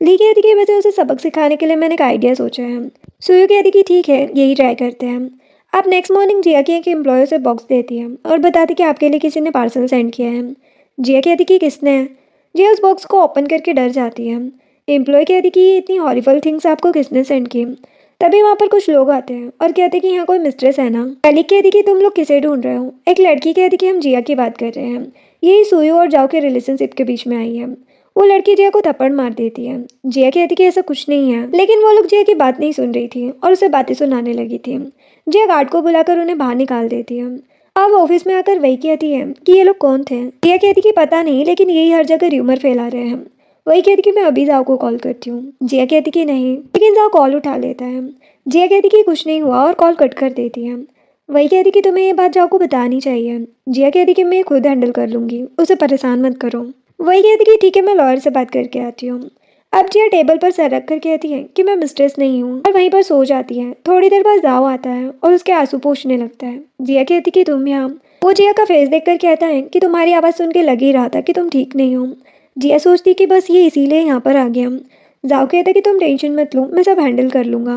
ली कहती कि वैसे उसे सबक सिखाने के लिए मैंने एक आइडिया सोचा है। सुयू कहती कि ठीक है, यही ट्राई करते हैं। अब नेक्स्ट मॉर्निंग जिया की एक एम्प्लॉय उसे बॉक्स देती है और बताती कि आपके लिए किसी ने पार्सल सेंड किया है। जिया कहती कि किसने? जिया उस बॉक्स को ओपन करके डर जाती है। एम्प्लॉय कहती कि ये इतनी हॉरिबल थिंग्स आपको किसने सेंड की? तभी वहाँ पर कुछ लोग आते हैं और कहते कि यहाँ कोई मिस्ट्रेस है ना। पहली कहती कि तुम लोग किसे ढूंढ रहे हो? एक लड़की कहती कि हम जिया की बात कर रहे हैं, यही सुयू और जाओ के रिलेशनशिप के बीच में आई है। वो लड़की जिया को थप्पड़ मार देती है। जिया कहती कि ऐसा कुछ नहीं है, लेकिन वो लोग जिया की बात नहीं सुन रही थी और उसे बातें सुनाने लगी थी। जिया गार्ड को बुलाकर उन्हें बाहर निकाल देती है। अब ऑफिस में आकर वही कहती है कि ये लोग कौन थे? जिया कहती कि पता नहीं, लेकिन यही हर जगह र्यूमर फैला रहे हैं। वही कहती कि मैं अभी जाओ को कॉल करती हूँ। जिया कहती कि नहीं, लेकिन जाओ कॉल उठा लेता है। जिया कहती कि कुछ नहीं हुआ और कॉल कट कर देती है। वही कहती कि तुम्हें ये बात जाओ को बतानी चाहिए। जिया कहती कि मैं खुद हैंडल कर लूँगी, उसे परेशान मत करो। वही कहती कि ठीक है, मैं लॉयर से बात करके आती हूँ। अब जिया टेबल पर सर रख कर कहती है कि मैं मिस्ट्रेस नहीं हूँ और वहीं पर सो जाती है। थोड़ी देर बाद जाओ आता है और उसके आंसू पोंछने लगता है। जिया कहती कि तुम यहाँ। वो जिया का फेस देखकर कहता है कि तुम्हारी आवाज़ सुन के लग ही रहा था कि तुम ठीक नहीं हो। जिया सोचती कि बस ये इसीलिए यहाँ पर आ गया। जाओ कहता कि तुम टेंशन मत लो, मैं सब हैंडल कर लूँगा।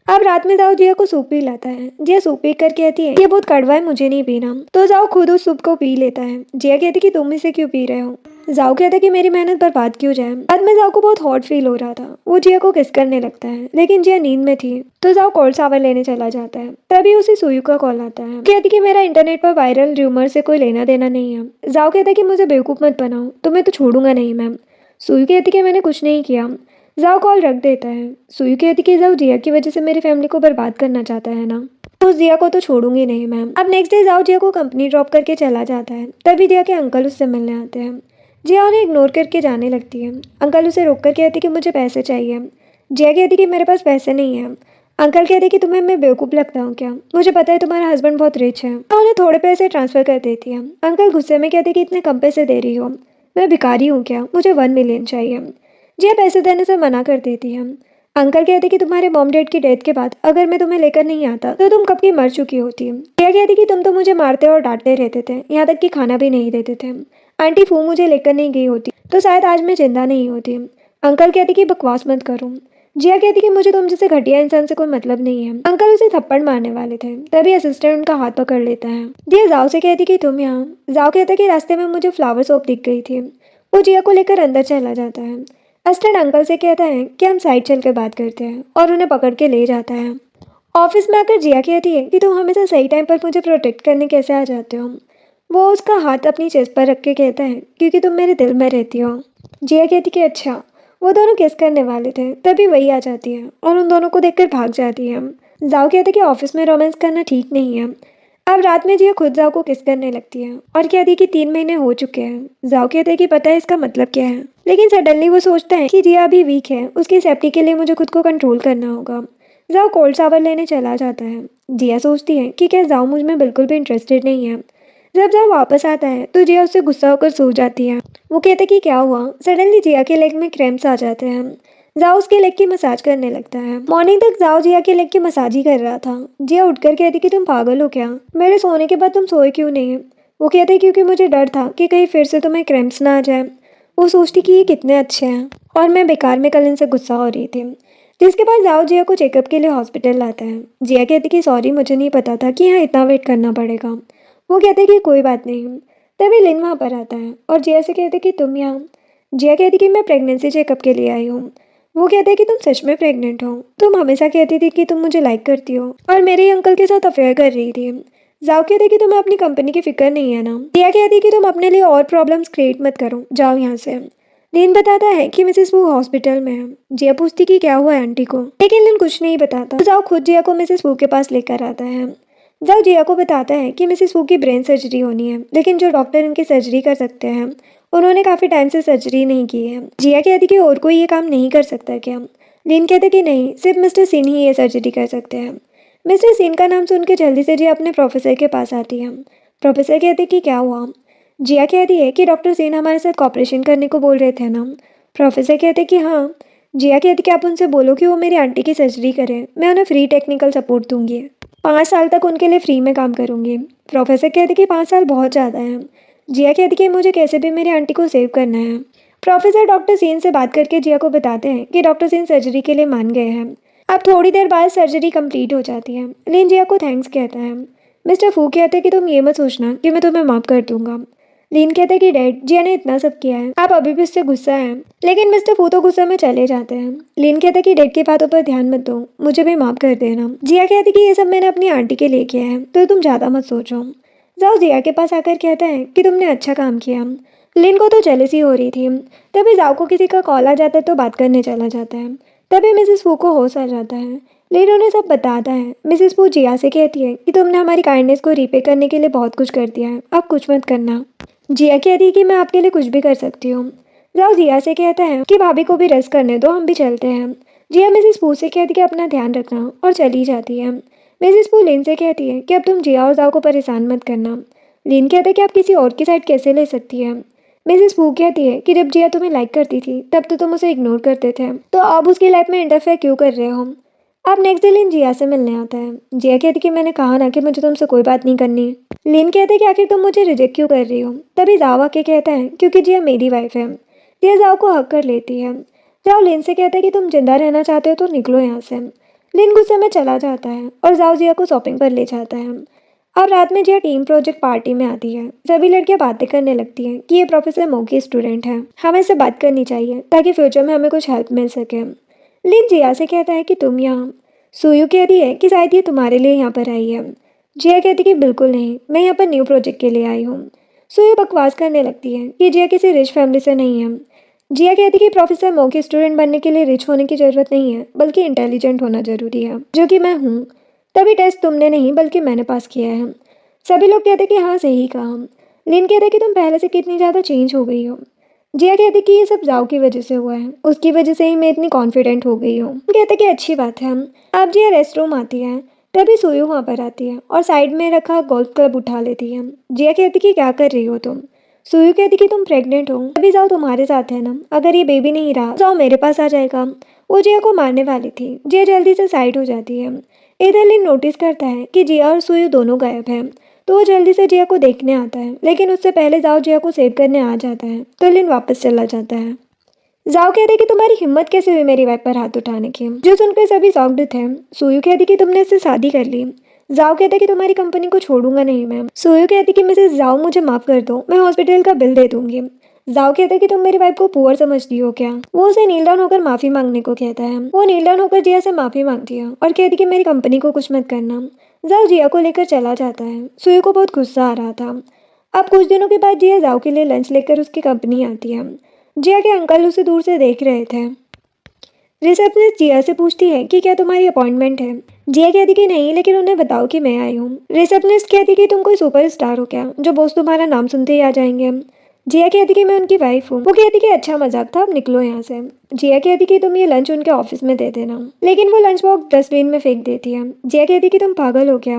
अब रात में जाओ जिया को सूप पी लाता है। जिया सूप पी कर कहती है ये बहुत कड़वा है, मुझे नहीं पीना। तो जाओ खुद उस सूप को पी लेता है। जिया कहती कि तुम इसे क्यों पी रहे हो? जाओ कहता है कि मेरी मेहनत बर्बाद क्यों जाए। बाद में जाओ को बहुत हॉट फील हो रहा था। वो जिया को किस करने लगता है, लेकिन जिया नींद में थी। तो जाओ कोल्ड शावर लेने चला जाता है। तभी उसे सुयू का कॉल आता है। कहती कि मेरा इंटरनेट पर वायरल र्यूमर से कोई लेना देना नहीं है। जाओ कहता है कि मुझे बेवकूफ़ मत बनाओ, तुम्हें तो छोड़ूंगा नहीं मैम। सुयू कहती कि मैंने कुछ नहीं किया। जाओ कॉल रख देता है। सुयू कहती कि जाओ जिया की वजह से मेरी फैमिली को बर्बाद करना चाहता है ना, उस जिया को तो छोड़ूंगी नहीं मैम। अब नेक्स्ट डे जाओ जिया को कंपनी ड्रॉप करके चला जाता है। तभी जिया के अंकल उससे मिलने आते हैं। जिया उन्हें इग्नोर करके जाने लगती है। अंकल उसे रोक कर कहते कि मुझे पैसे चाहिए। जिया कहती कि मेरे पास पैसे नहीं है। अंकल कहते कि तुम्हें मैं बेवकूफ़ लगता हूँ क्या, मुझे पता है तुम्हारा हस्बैंड बहुत रिच है। तो उन्हें थोड़े पैसे ट्रांसफ़र कर देती है। अंकल गुस्से में कहते कि इतने कम पैसे दे रही हो, मैं भिखारी हूँ क्या, मुझे 1 मिलियन चाहिए। जिया पैसे देने से मना कर देती है। अंकल कहते कि तुम्हारे मॉम डैड की डेथ के बाद अगर मैं तुम्हें लेकर नहीं आता तो तुम कब की मर चुकी होती। जिया कहती कि तुम तो मुझे मारते और डांटते रहते थे, यहाँ तक कि खाना भी नहीं देते थे। आंटी फू मुझे लेकर नहीं गई होती तो शायद आज मैं जिंदा नहीं होती। अंकल कहते कि बकवास मत करो। जिया कहती कि मुझे तुम जैसे घटिया इंसान से कोई मतलब नहीं है। अंकल उसे थप्पड़ मारने वाले थे, तभी असिस्टेंट उनका हाथ पकड़ लेता है। जिया जाओ से कहती कि तुम यहाँ। जाओ कहता कि रास्ते में मुझे फ्लावर शॉप दिख गई थी। वो जिया को लेकर अंदर चला जाता है। असिस्टेंट अंकल से कहता है कि हम साइड चल कर बात करते हैं और उन्हें पकड़ के ले जाता है। ऑफिस में आकर जिया कहती है कि तुम हमेशा सही टाइम पर मुझे प्रोटेक्ट करने कैसे आ जाते हो। वो उसका हाथ अपनी चेस्ट पर रख के कहता है क्योंकि तुम मेरे दिल में रहती हो। जिया कहती कि अच्छा। वो दोनों किस करने वाले थे, तभी वही आ जाती है और उन दोनों को देखकर भाग जाती है। जाओ कहते कि ऑफिस में रोमांस करना ठीक नहीं है। अब रात में जिया खुद जाओ को किस करने लगती है और कहती कि 3 महीने हो चुके हैं। जाओ कहते हैं कि पता है इसका मतलब क्या है, लेकिन सडनली वो सोचता है कि जिया अभी वीक है, उसकी सेफ्टी के लिए मुझे खुद को कंट्रोल करना होगा। जाओ कोल्ड शावर लेने चला जाता है। जिया सोचती है कि क्या जाओ मुझ में बिल्कुल भी इंटरेस्टेड नहीं है। जब जाओ वापस आता है तो जिया उससे गुस्सा होकर सो जाती है। वो कहते कि क्या हुआ। सडनली जिया के लेग में क्रैम्प्स आ जाते हैं। जाओ उसके लेग की मसाज करने लगता है। मॉर्निंग तक जाओ जिया के लेग की मसाज ही कर रहा था। जिया उठकर कहती कि तुम पागल हो क्या, मेरे सोने के बाद तुम सोए क्यों नहीं। वो कहते क्योंकि मुझे डर था कि कहीं फिर से तुम्हें क्रैम्प्स ना आ जाए। वो सोचती कि ये कितने अच्छे हैं और मैं बेकार में कल इनसे गुस्सा हो रही थी। जिसके बाद जाओ जिया को चेकअप के लिए हॉस्पिटल लाता है। जिया कहती कि सॉरी मुझे नहीं पता था कि यहाँ इतना वेट करना पड़ेगा। वो कहते कि कोई बात नहीं। तभी लिन वहाँ पर आता है और जिया से कहते कि तुम यहाँ। जिया कहती कि मैं प्रेगनेंसी चेकअप के लिए आई हूँ। वो कहते हैं कि तुम सच में प्रेग्नेंट हो, तुम हमेशा कहती थी कि तुम मुझे लाइक करती हो और मेरे अंकल के साथ अफेयर कर रही थी। जाओ कहते कि तुम्हें अपनी कंपनी की फिक्र नहीं है ना। जिया कहती कि तुम अपने लिए और प्रॉब्लम्स क्रिएट मत करो, जाओ यहाँ से। लिन बताता है कि मिसेस वू हॉस्पिटल में है। जिया पूछती कि क्या हुआ है आंटी को, लेकिन लिन कुछ नहीं बताता। जाओ खुद जिया को मिसेस वू के पास लेकर आता है। जाओ जिया को बताता है कि मिसेस वू की ब्रेन सर्जरी होनी है, लेकिन जो डॉक्टर इनकी सर्जरी कर सकते हैं उन्होंने काफ़ी टाइम से सर्जरी नहीं की है। जिया कहती कि और कोई ये काम नहीं कर सकता क्या। लिन कहते कि नहीं, सिर्फ मिस्टर सिन ही ये सर्जरी कर सकते हैं। मिस्टर सिन का नाम सुन के जल्दी से जिया अपने प्रोफेसर के पास आती है। प्रोफेसर कहते कि क्या हुआ। जिया कहती है कि डॉक्टर सिन हमारे साथ कॉपरेशन करने को बोल रहे थे ना। प्रोफेसर कहते कि हाँ। जिया कहती कि आप उनसे बोलो कि वो मेरी आंटी की सर्जरी करें, मैं उन्हें फ्री टेक्निकल सपोर्ट दूंगी। 5 साल तक उनके लिए फ्री में काम करूंगी। प्रोफेसर कहते कि 5 साल बहुत ज़्यादा है। जिया कहती कि मुझे कैसे भी मेरी आंटी को सेव करना है। प्रोफेसर डॉक्टर सेन से बात करके जिया को बताते हैं कि डॉक्टर सेन सर्जरी के लिए मान गए हैं। अब थोड़ी देर बाद सर्जरी कंप्लीट हो जाती है। लिन जिया को थैंक्स कहता है। मिस्टर फू कहते हैं कि तुम ये मत सोचना कि मैं तुम्हें माफ़ कर दूंगा। लिन कहते हैं कि डैड जिया ने इतना सब किया है, आप अभी भी उससे गुस्सा हैं। लेकिन मिस्टर फू तो गुस्से में चले जाते हैं। लिन कहते हैं कि डैड की बातों पर ध्यान मत दो, मुझे भी माफ़ कर देना। जिया कहती कि ये सब मैंने अपनी आंटी के लिए किया है, तो तुम ज़्यादा मत सोचो। जाओ जिया के पास आकर कहता है कि तुमने अच्छा काम किया। लिन को तो जेलसी हो रही थी। तभी जाओ को किसी का कॉल आ जाता है तो बात करने चला जाता है। तभी मिसेस फू को होश आ जाता है। लिन उन्हें सब बताता है। मिसेस फू जिया से कहती है कि तुमने हमारी काइंडनेस को रीपे करने के लिए बहुत कुछ कर दिया है, अब कुछ मत करना। जिया कहती है कि मैं आपके लिए कुछ भी कर सकती हूँ। जाओ जिया से कहता है कि भाभी को भी रेस्ट करने दो, हम भी चलते हैं। जिया मिसेस फू से कहती है कि अपना ध्यान रखना और चली जाती है। मिसेस फू लिन से कहती है कि अब तुम जिया और जाओ को परेशान मत करना। लिन कहता है कि आप किसी और की साइड कैसे ले सकती है। मिसेस फू कहती है कि जब जिया तुम्हें लाइक करती थी तब तो तुम उसे इग्नोर करते थे, तो अब उसकी लाइफ में इंटरफेयर क्यों कर रहे हो। अब नेक्स्ट डे लिन जिया से मिलने आता है। जिया कहती कि मैंने कहा ना कि मुझे तुमसे कोई बात नहीं करनी। लिन कहते कि आखिर तुम मुझे रिजेक्ट क्यों कर रही हो। तभी जाओ आके कहता है क्योंकि जिया मेरी वाइफ है। जिया जाओ को हक कर लेती है। जाओ लिन से कहता है कि तुम जिंदा रहना चाहते हो तो निकलो यहाँ से। लिन गुस्से में चला जाता है और जाओ जिया को शॉपिंग पर ले जाता है। अब रात में जिया टीम प्रोजेक्ट पार्टी में आती है। सभी लड़कियां बातें करने लगती हैं कि ये प्रोफेसर मो की स्टूडेंट है, हमें इससे बात करनी चाहिए ताकि फ्यूचर में हमें कुछ हेल्प मिल सके। लिन जिया से कहता है कि तुम यहाँ। सुयू कहती है कि शायद ये तुम्हारे लिए यहाँ पर आई है। जिया कहती कि बिल्कुल नहीं, मैं यहाँ पर न्यू प्रोजेक्ट के लिए आई हूँ। सुयू बकवास करने लगती है कि जिया किसी रिच फैमिली से नहीं है। जिया कहती कि प्रोफेसर मो की स्टूडेंट बनने के लिए रिच होने की जरूरत नहीं है, बल्कि इंटेलिजेंट होना जरूरी है, जो कि मैं हूँ। तभी टेस्ट तुमने नहीं बल्कि मैंने पास किया है। सभी लोग कहते कि हाँ सही कहा। लिन कहते कि तुम पहले से कितनी ज़्यादा चेंज हो गई हो। जिया कहती कि ये सब जाओ की वजह से हुआ है, उसकी वजह से ही मैं इतनी कॉन्फिडेंट हो गई हूँ। कहते कि अच्छी बात है। अब जिया रेस्ट रूम आती है, तभी सुयू वहाँ पर आती है और साइड में रखा गोल्फ क्लब उठा लेती है। जिया कहती कि क्या कर रही हो तुम। सुयू कहती कि तुम प्रेग्नेंट हो, अभी जाओ तुम्हारे साथ है ना, अगर ये बेबी नहीं रहा जाओ मेरे पास आ जाएगा। वो जिया को मारने वाली थी। जिया जल्दी से साइड हो जाती है। इधर लिन नोटिस करता है कि जिया और सुयू दोनों गायब हैं, तो वो जल्दी से जिया को देखने आता है, लेकिन उससे पहले जाओ जिया को सेव करने आ जाता है, तो लिन वापस चला जाता है। जाओ कहती कि तुम्हारी हिम्मत कैसे हुई मेरी वाइफ पर हाथ उठाने की, जो सुनकर सभी शॉक्ड थे। सुयू कहती कि तुमने इससे शादी कर ली। जाओ कहता कि तुम्हारी कंपनी को छोड़ूंगा नहीं मैं। सुयू कहती कि मिसेस जाओ मुझे माफ कर दो, मैं हॉस्पिटल का बिल दे दूंगी। जाओ कहता कि तुम मेरी वाइफ को पुअर समझती हो क्या। वो उसे नील डाउन होकर माफी मांगने को कहता है। वो नील डाउन होकर जिया से माफी मांगती है और कहती कि मेरी कंपनी को कुछ मत करना। जाओ जिया को लेकर चला जाता है। सुयू को बहुत गुस्सा आ रहा था। अब कुछ दिनों के बाद जिया जाओ के लिए लंच लेकर उसकी कंपनी आती है। जिया के अंकल उसे दूर से देख रहे थे। रिसेप्शनिस्ट जिया से पूछती है कि क्या तुम्हारी अपॉइंटमेंट है। जिया कहती कि नहीं, लेकिन उन्हें बताओ कि मैं आई हूँ। रिसेप्शनिस्ट कहती कि तुम कोई सुपरस्टार हो क्या, जो बॉस तुम्हारा नाम सुनते ही आ जाएंगे। जिया कहती कि मैं उनकी वाइफ हूँ। वो कहती कि अच्छा मजाक था, अब निकलो यहाँ से। जिया कहती कि तुम ये लंच उनके ऑफिस में दे देना, लेकिन वो लंच बॉक्स डस्टबिन में फेंक देती है। जिया कहती कि तुम पागल हो क्या।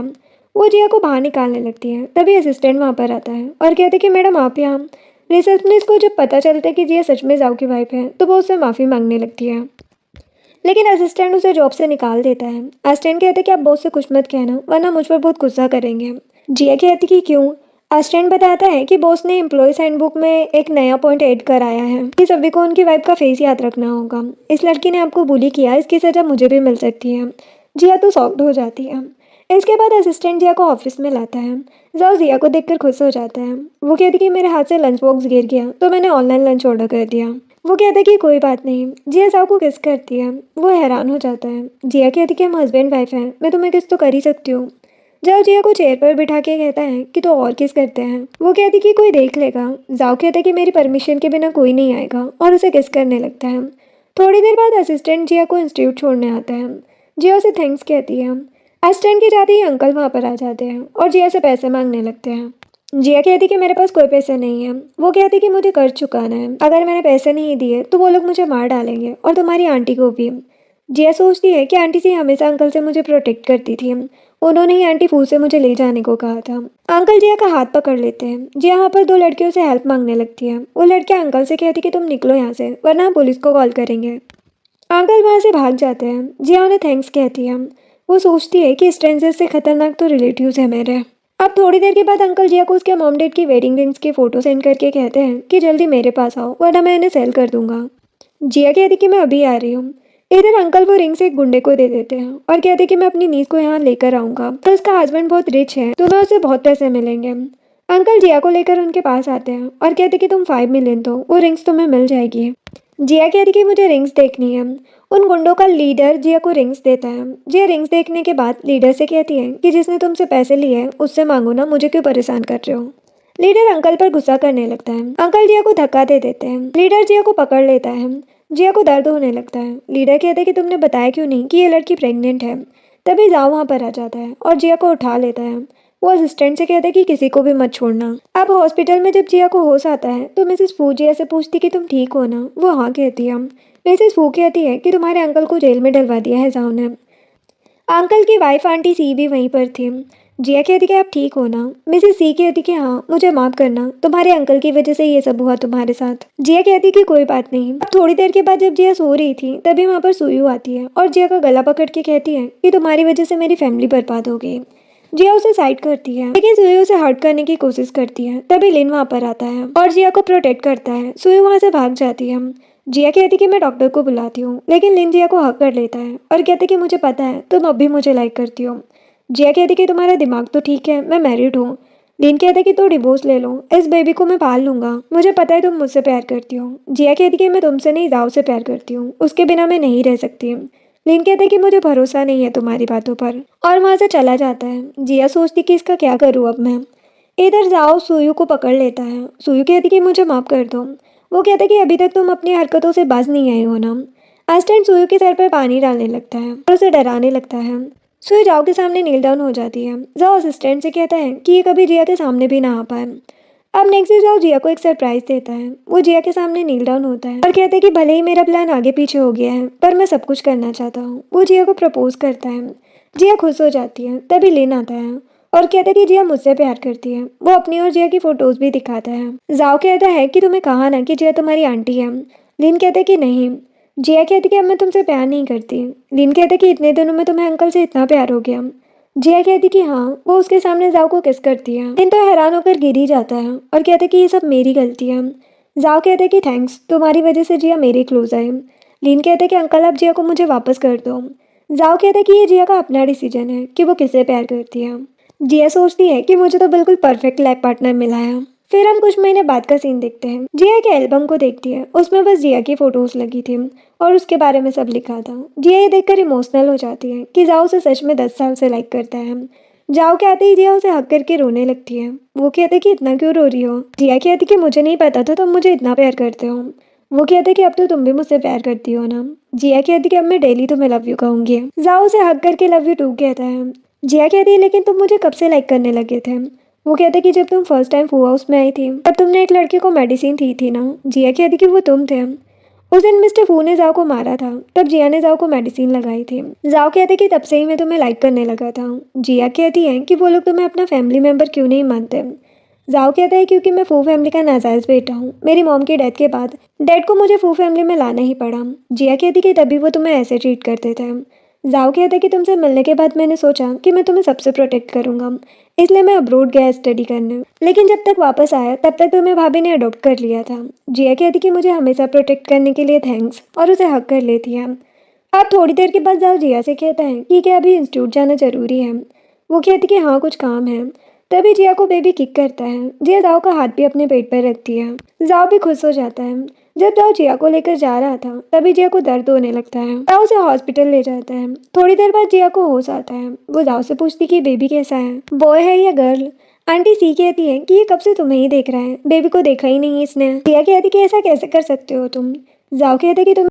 वो जिया को बाहर निकालने लगती है, तभी असिस्टेंट वहाँ पर आता है और कहते कि मैडम आप यहाँ। रिसेप्शनिस्ट को जब पता चलता है कि जिया सच में जाओ की वाइफ है, तो वो उससे माफ़ी मांगने लगती है, लेकिन असिस्टेंट उसे जॉब से निकाल देता है। असिस्टेंट कहते कि आप बॉस से कुछ मत कहना, वरना मुझ पर बहुत गुस्सा करेंगे। जिया कहती कि क्यों। असिस्टेंट बताता है कि बॉस ने एम्प्लॉयज हैंडबुक में एक नया पॉइंट ऐड कराया है कि सभी को उनकी वाइफ का फेस याद रखना होगा। इस लड़की ने आपको बुली किया, इसकी सजा मुझे भी मिल सकती है। जिया तो शॉक्ड हो जाती है। इसके बाद असिस्टेंट जिया को ऑफिस में लाता है। जाओ जिया को देखकर खुश हो जाता है। वो कहती कि मेरे हाथ से लंच बॉक्स गिर गया, तो मैंने ऑनलाइन लंच ऑर्डर कर दिया। वो कहता है कि कोई बात नहीं। जिया जाओ को किस करती है। वो हैरान हो जाता है। जिया कहती कि हम हस्बैंड वाइफ हैं, मैं तुम्हें किस तो कर ही सकती हूँ। जाओ जिया को चेयर पर बिठा के कहता है कि तो और किस करते हैं। वो कहती कि कोई देख लेगा। जाओ कहता है कि मेरी परमिशन के बिना कोई नहीं आएगा, और उसे किस करने लगता है। थोड़ी देर बाद असिस्टेंट जिया को इंस्टीट्यूट छोड़ने आता है। जिया उसे थैंक्स कहती है। असिस्टेंट के जाते ही अंकल वहाँ पर आ जाते हैं और जिया से पैसे मांगने लगते हैं। जिया कहती कि मेरे पास कोई पैसे नहीं है। वो कहती कि मुझे कर्ज चुकाना है, अगर मैंने पैसे नहीं दिए तो वो लोग मुझे मार डालेंगे, और तुम्हारी आंटी को भी। जिया सोचती है कि आंटी से हमेशा अंकल से मुझे प्रोटेक्ट करती थी, उन्होंने ही आंटी फू से मुझे ले जाने को कहा था। अंकल जिया का हाथ पकड़ लेते हैं। जिया वहाँ पर दो लड़कियों से हेल्प मांगने लगती है। वो लड़कियाँ अंकल से कहती कि तुम निकलो यहाँ से, वरना हम पुलिस को कॉल करेंगे। अंकल वहाँ से भाग जाते हैं। जिया उन्हें थैंक्स कहती है। वो सोचती है कि स्ट्रेंजर से खतरनाक तो रिलेटिव्स है मेरे। अब थोड़ी देर के बाद अंकल जिया को उसके मॉम डैड की वेडिंग रिंग्स की फ़ोटो सेंड करके कहते हैं कि जल्दी मेरे पास आओ, वरना मैं इन्हें सेल कर दूंगा। जिया कहती कि मैं अभी आ रही हूँ। इधर अंकल वो रिंग्स एक गुंडे को दे देते हैं और कहते कि मैं अपनी नीज को यहाँ लेकर आऊँगा, तो उसका हस्बैंड बहुत रिच है, तो मैं उसे बहुत पैसे मिलेंगे। अंकल जिया को लेकर उनके पास आते हैं और कहते कि तुम 5 मिलियन दो, वो रिंग्स तुम्हें मिल जाएगी। जिया कहती कि मुझे रिंग्स देखनी है। उन गुंडों का लीडर जिया को रिंग्स देता है। जिया रिंग्स देखने के बाद लीडर से कहती है कि जिसने तुमसे पैसे लिए हैं उससे मांगो ना, मुझे क्यों परेशान कर रहे हो। लीडर अंकल पर गुस्सा करने लगता है। अंकल जिया को धक्का दे देते हैं। लीडर जिया को पकड़ लेता है। जिया को दर्द होने लगता है। लीडर कहता है कि तुमने बताया क्यों नहीं कि ये लड़की प्रेग्नेंट है। तभी जाओ वहाँ पर आ जाता है और जिया को उठा लेता है। वो असिस्टेंट से कहता है कि किसी को भी मत छोड़ना। अब हॉस्पिटल में जब जिया को होश आता है तो मिसेस फू जिया से पूछती कि तुम ठीक हो ना। वो हाँ कहती है। मिसेस फू कहती है कि तुम्हारे अंकल को जेल में डलवा दिया है जाओ ने। अंकल की वाइफ आंटी सी भी वहीं पर थी। जिया कहती कि आप ठीक हो ना। मिसेस सी कहती कि हाँ, मुझे माफ़ करना, तुम्हारे अंकल की वजह से ये सब हुआ तुम्हारे साथ। जिया कहती कि कोई बात नहीं। अब थोड़ी देर के बाद जब जिया सो रही थी तभी वहाँ पर सुयू आती है और जिया का गला पकड़ के कहती है कि तुम्हारी वजह से मेरी फैमिली बर्बाद हो गई। जिया उसे साइड करती है, लेकिन सुयू उसे हर्ट करने की कोशिश करती है। तभी लिन वहाँ पर आता है और जिया को प्रोटेक्ट करता है। सुयू वहाँ से भाग जाती है। जिया कहती कि मैं डॉक्टर को बुलाती हूँ, लेकिन लिन जिया को हक कर लेता है और कहते कि मुझे पता है तुम अब भी मुझे लाइक करती हो। जिया कहती कि तुम्हारा दिमाग तो ठीक है, मैं मैरिड हूँ। लीन कहता कि तो डिवोर्स ले लो, इस बेबी को मैं पाल लूंगा। मुझे पता है तुम मुझसे प्यार करती हो। जिया कहती कि मैं तुमसे नहीं, जाओ से प्यार करती हूँ, उसके बिना मैं नहीं रह सकती। लीन कहता कि मुझे भरोसा नहीं है तुम्हारी बातों पर, और वहाँ से चला जाता है। जिया सोचती कि इसका क्या करूँ अब मैं। इधर जाओ सुयु को पकड़ लेता है। सुयु कहती कि मुझे माफ़ कर दो। वो कहता कि अभी तक तुम अपनी हरकतों से बाज नहीं आई हो ना। असिस्टेंट सुयु के सर पर पानी डालने लगता है और उसे डराने लगता है। सुई जाओ के सामने नील डाउन हो जाती है। जाओ असिस्टेंट से कहता है कि ये कभी जिया के सामने भी ना आ पाए। अब नेक्स्ट डे जाओ जिया को एक सरप्राइज देता है। वो जिया के सामने नील डाउन होता है और कहता है कि भले ही मेरा प्लान आगे पीछे हो गया है, पर मैं सब कुछ करना चाहता हूँ। वो जिया को प्रपोज करता है। जिया खुश हो जाती है। तभी लिन आता है और कहता है कि जिया मुझसे प्यार करती है। वो अपनी और जिया की फोटोज भी दिखाता है। जाओ कहता है कि तुम्हें कहा ना कि जिया तुम्हारी आंटी है। लिन कहता है कि नहीं। जिया कहती कि अब मैं तुमसे प्यार नहीं करती। लिन कहते कि इतने दिनों में तुम्हें अंकल से इतना प्यार हो गया। जिया कहती कि हाँ। वो उसके सामने जाओ को किस करती है। लिन तो हैरान होकर गिर ही जाता है और कहते कि ये सब मेरी गलती है। जाओ कहते कि थैंक्स, तुम्हारी वजह से जिया मेरे क्लोज आई। लिन कहते कि अंकल अब जिया को मुझे वापस कर दो। जाओ कहते कि ये जिया का अपना डिसीजन है कि वो किसे प्यार करती है। जिया सोचती है कि मुझे तो बिल्कुल परफेक्ट लाइफ पार्टनर मिला है। फिर हम कुछ महीने बाद का सीन देखते हैं। जिया एक एल्बम को देखती है, उसमें बस जिया की फोटोज लगी थी और उसके बारे में सब लिखा था। जिया ये देखकर इमोशनल हो जाती है कि जाओ उसे सच में 10 साल से लाइक करता है। जाओ कहते ही जिया उसे हक करके रोने लगती है। वो कहते कि इतना क्यों रो रही हो। जिया कहती कि मुझे नहीं पता था तुम मुझे इतना प्यार करते हो। वो कहते कि अब तो तुम भी मुझसे प्यार करती हो ना। जिया कहती कि अब मैं डेली तुम्हें लव यू कहूंगी। जाओ उसे हक करके लव यू टू कहता है। जिया कहती है लेकिन तुम मुझे कब से लाइक करने लगे थे। वो कहते कि जब तुम फर्स्ट टाइम फू हाउस में आई थी तब तुमने एक लड़के को मेडिसिन दी थी ना। जिया कहती कि वो तुम थे। उस दिन मिस्टर फू ने जाओ को मारा था, तब जिया ने जाओ को मेडिसिन लगाई थी। जाओ कहते कि तब से ही मैं तुम्हें लाइक करने लगा था। जिया कहती है कि वो लोग तुम्हें अपना फैमिली मेम्बर क्यों नहीं मानते। जाओ कहता है क्योंकि मैं फू फैमिली का नाजायज़ बेटा हूँ। मेरी मॉम की डेथ के बाद डैड को मुझे फू फैमिली में लाना ही पड़ा। जिया कहती कि तभी वो तुम्हें ऐसे ट्रीट करते थे। जाओ कहता है कि तुमसे मिलने के बाद मैंने सोचा कि मैं तुम्हें सबसे प्रोटेक्ट करूंगा, इसलिए मैं अब्रोड गया स्टडी करने। लेकिन जब तक वापस आया तब तक तुम्हें भाभी ने अडॉप्ट कर लिया था। जिया कहती कि मुझे हमेशा प्रोटेक्ट करने के लिए थैंक्स, और उसे हक कर लेती है। अब थोड़ी देर के बाद जाओ जिया से कहता है कि क्या अभी इंस्टीट्यूट जाना जरूरी है। वो कहती कि हाँ कुछ काम है। तभी जिया को बेबी किक करता है। जिया जाओ का हाथ भी अपने पेट पर रखती है। जाओ भी खुश हो जाता है। जब जाओ जिया को लेकर जा रहा था तभी जिया को दर्द होने लगता है। जाओ उसे हॉस्पिटल ले जाता है। थोड़ी देर बाद जिया को होश आता है। वो जाओ से पूछती कि बेबी कैसा है, बॉय है या गर्ल। आंटी सी कहती है कि ये कब से तुम्हें ही देख रहा है, बेबी को देखा ही नहीं इसने। जिया कहती कि ऐसा कैसे कर सकते हो तुम। जाओ कहते कि तुम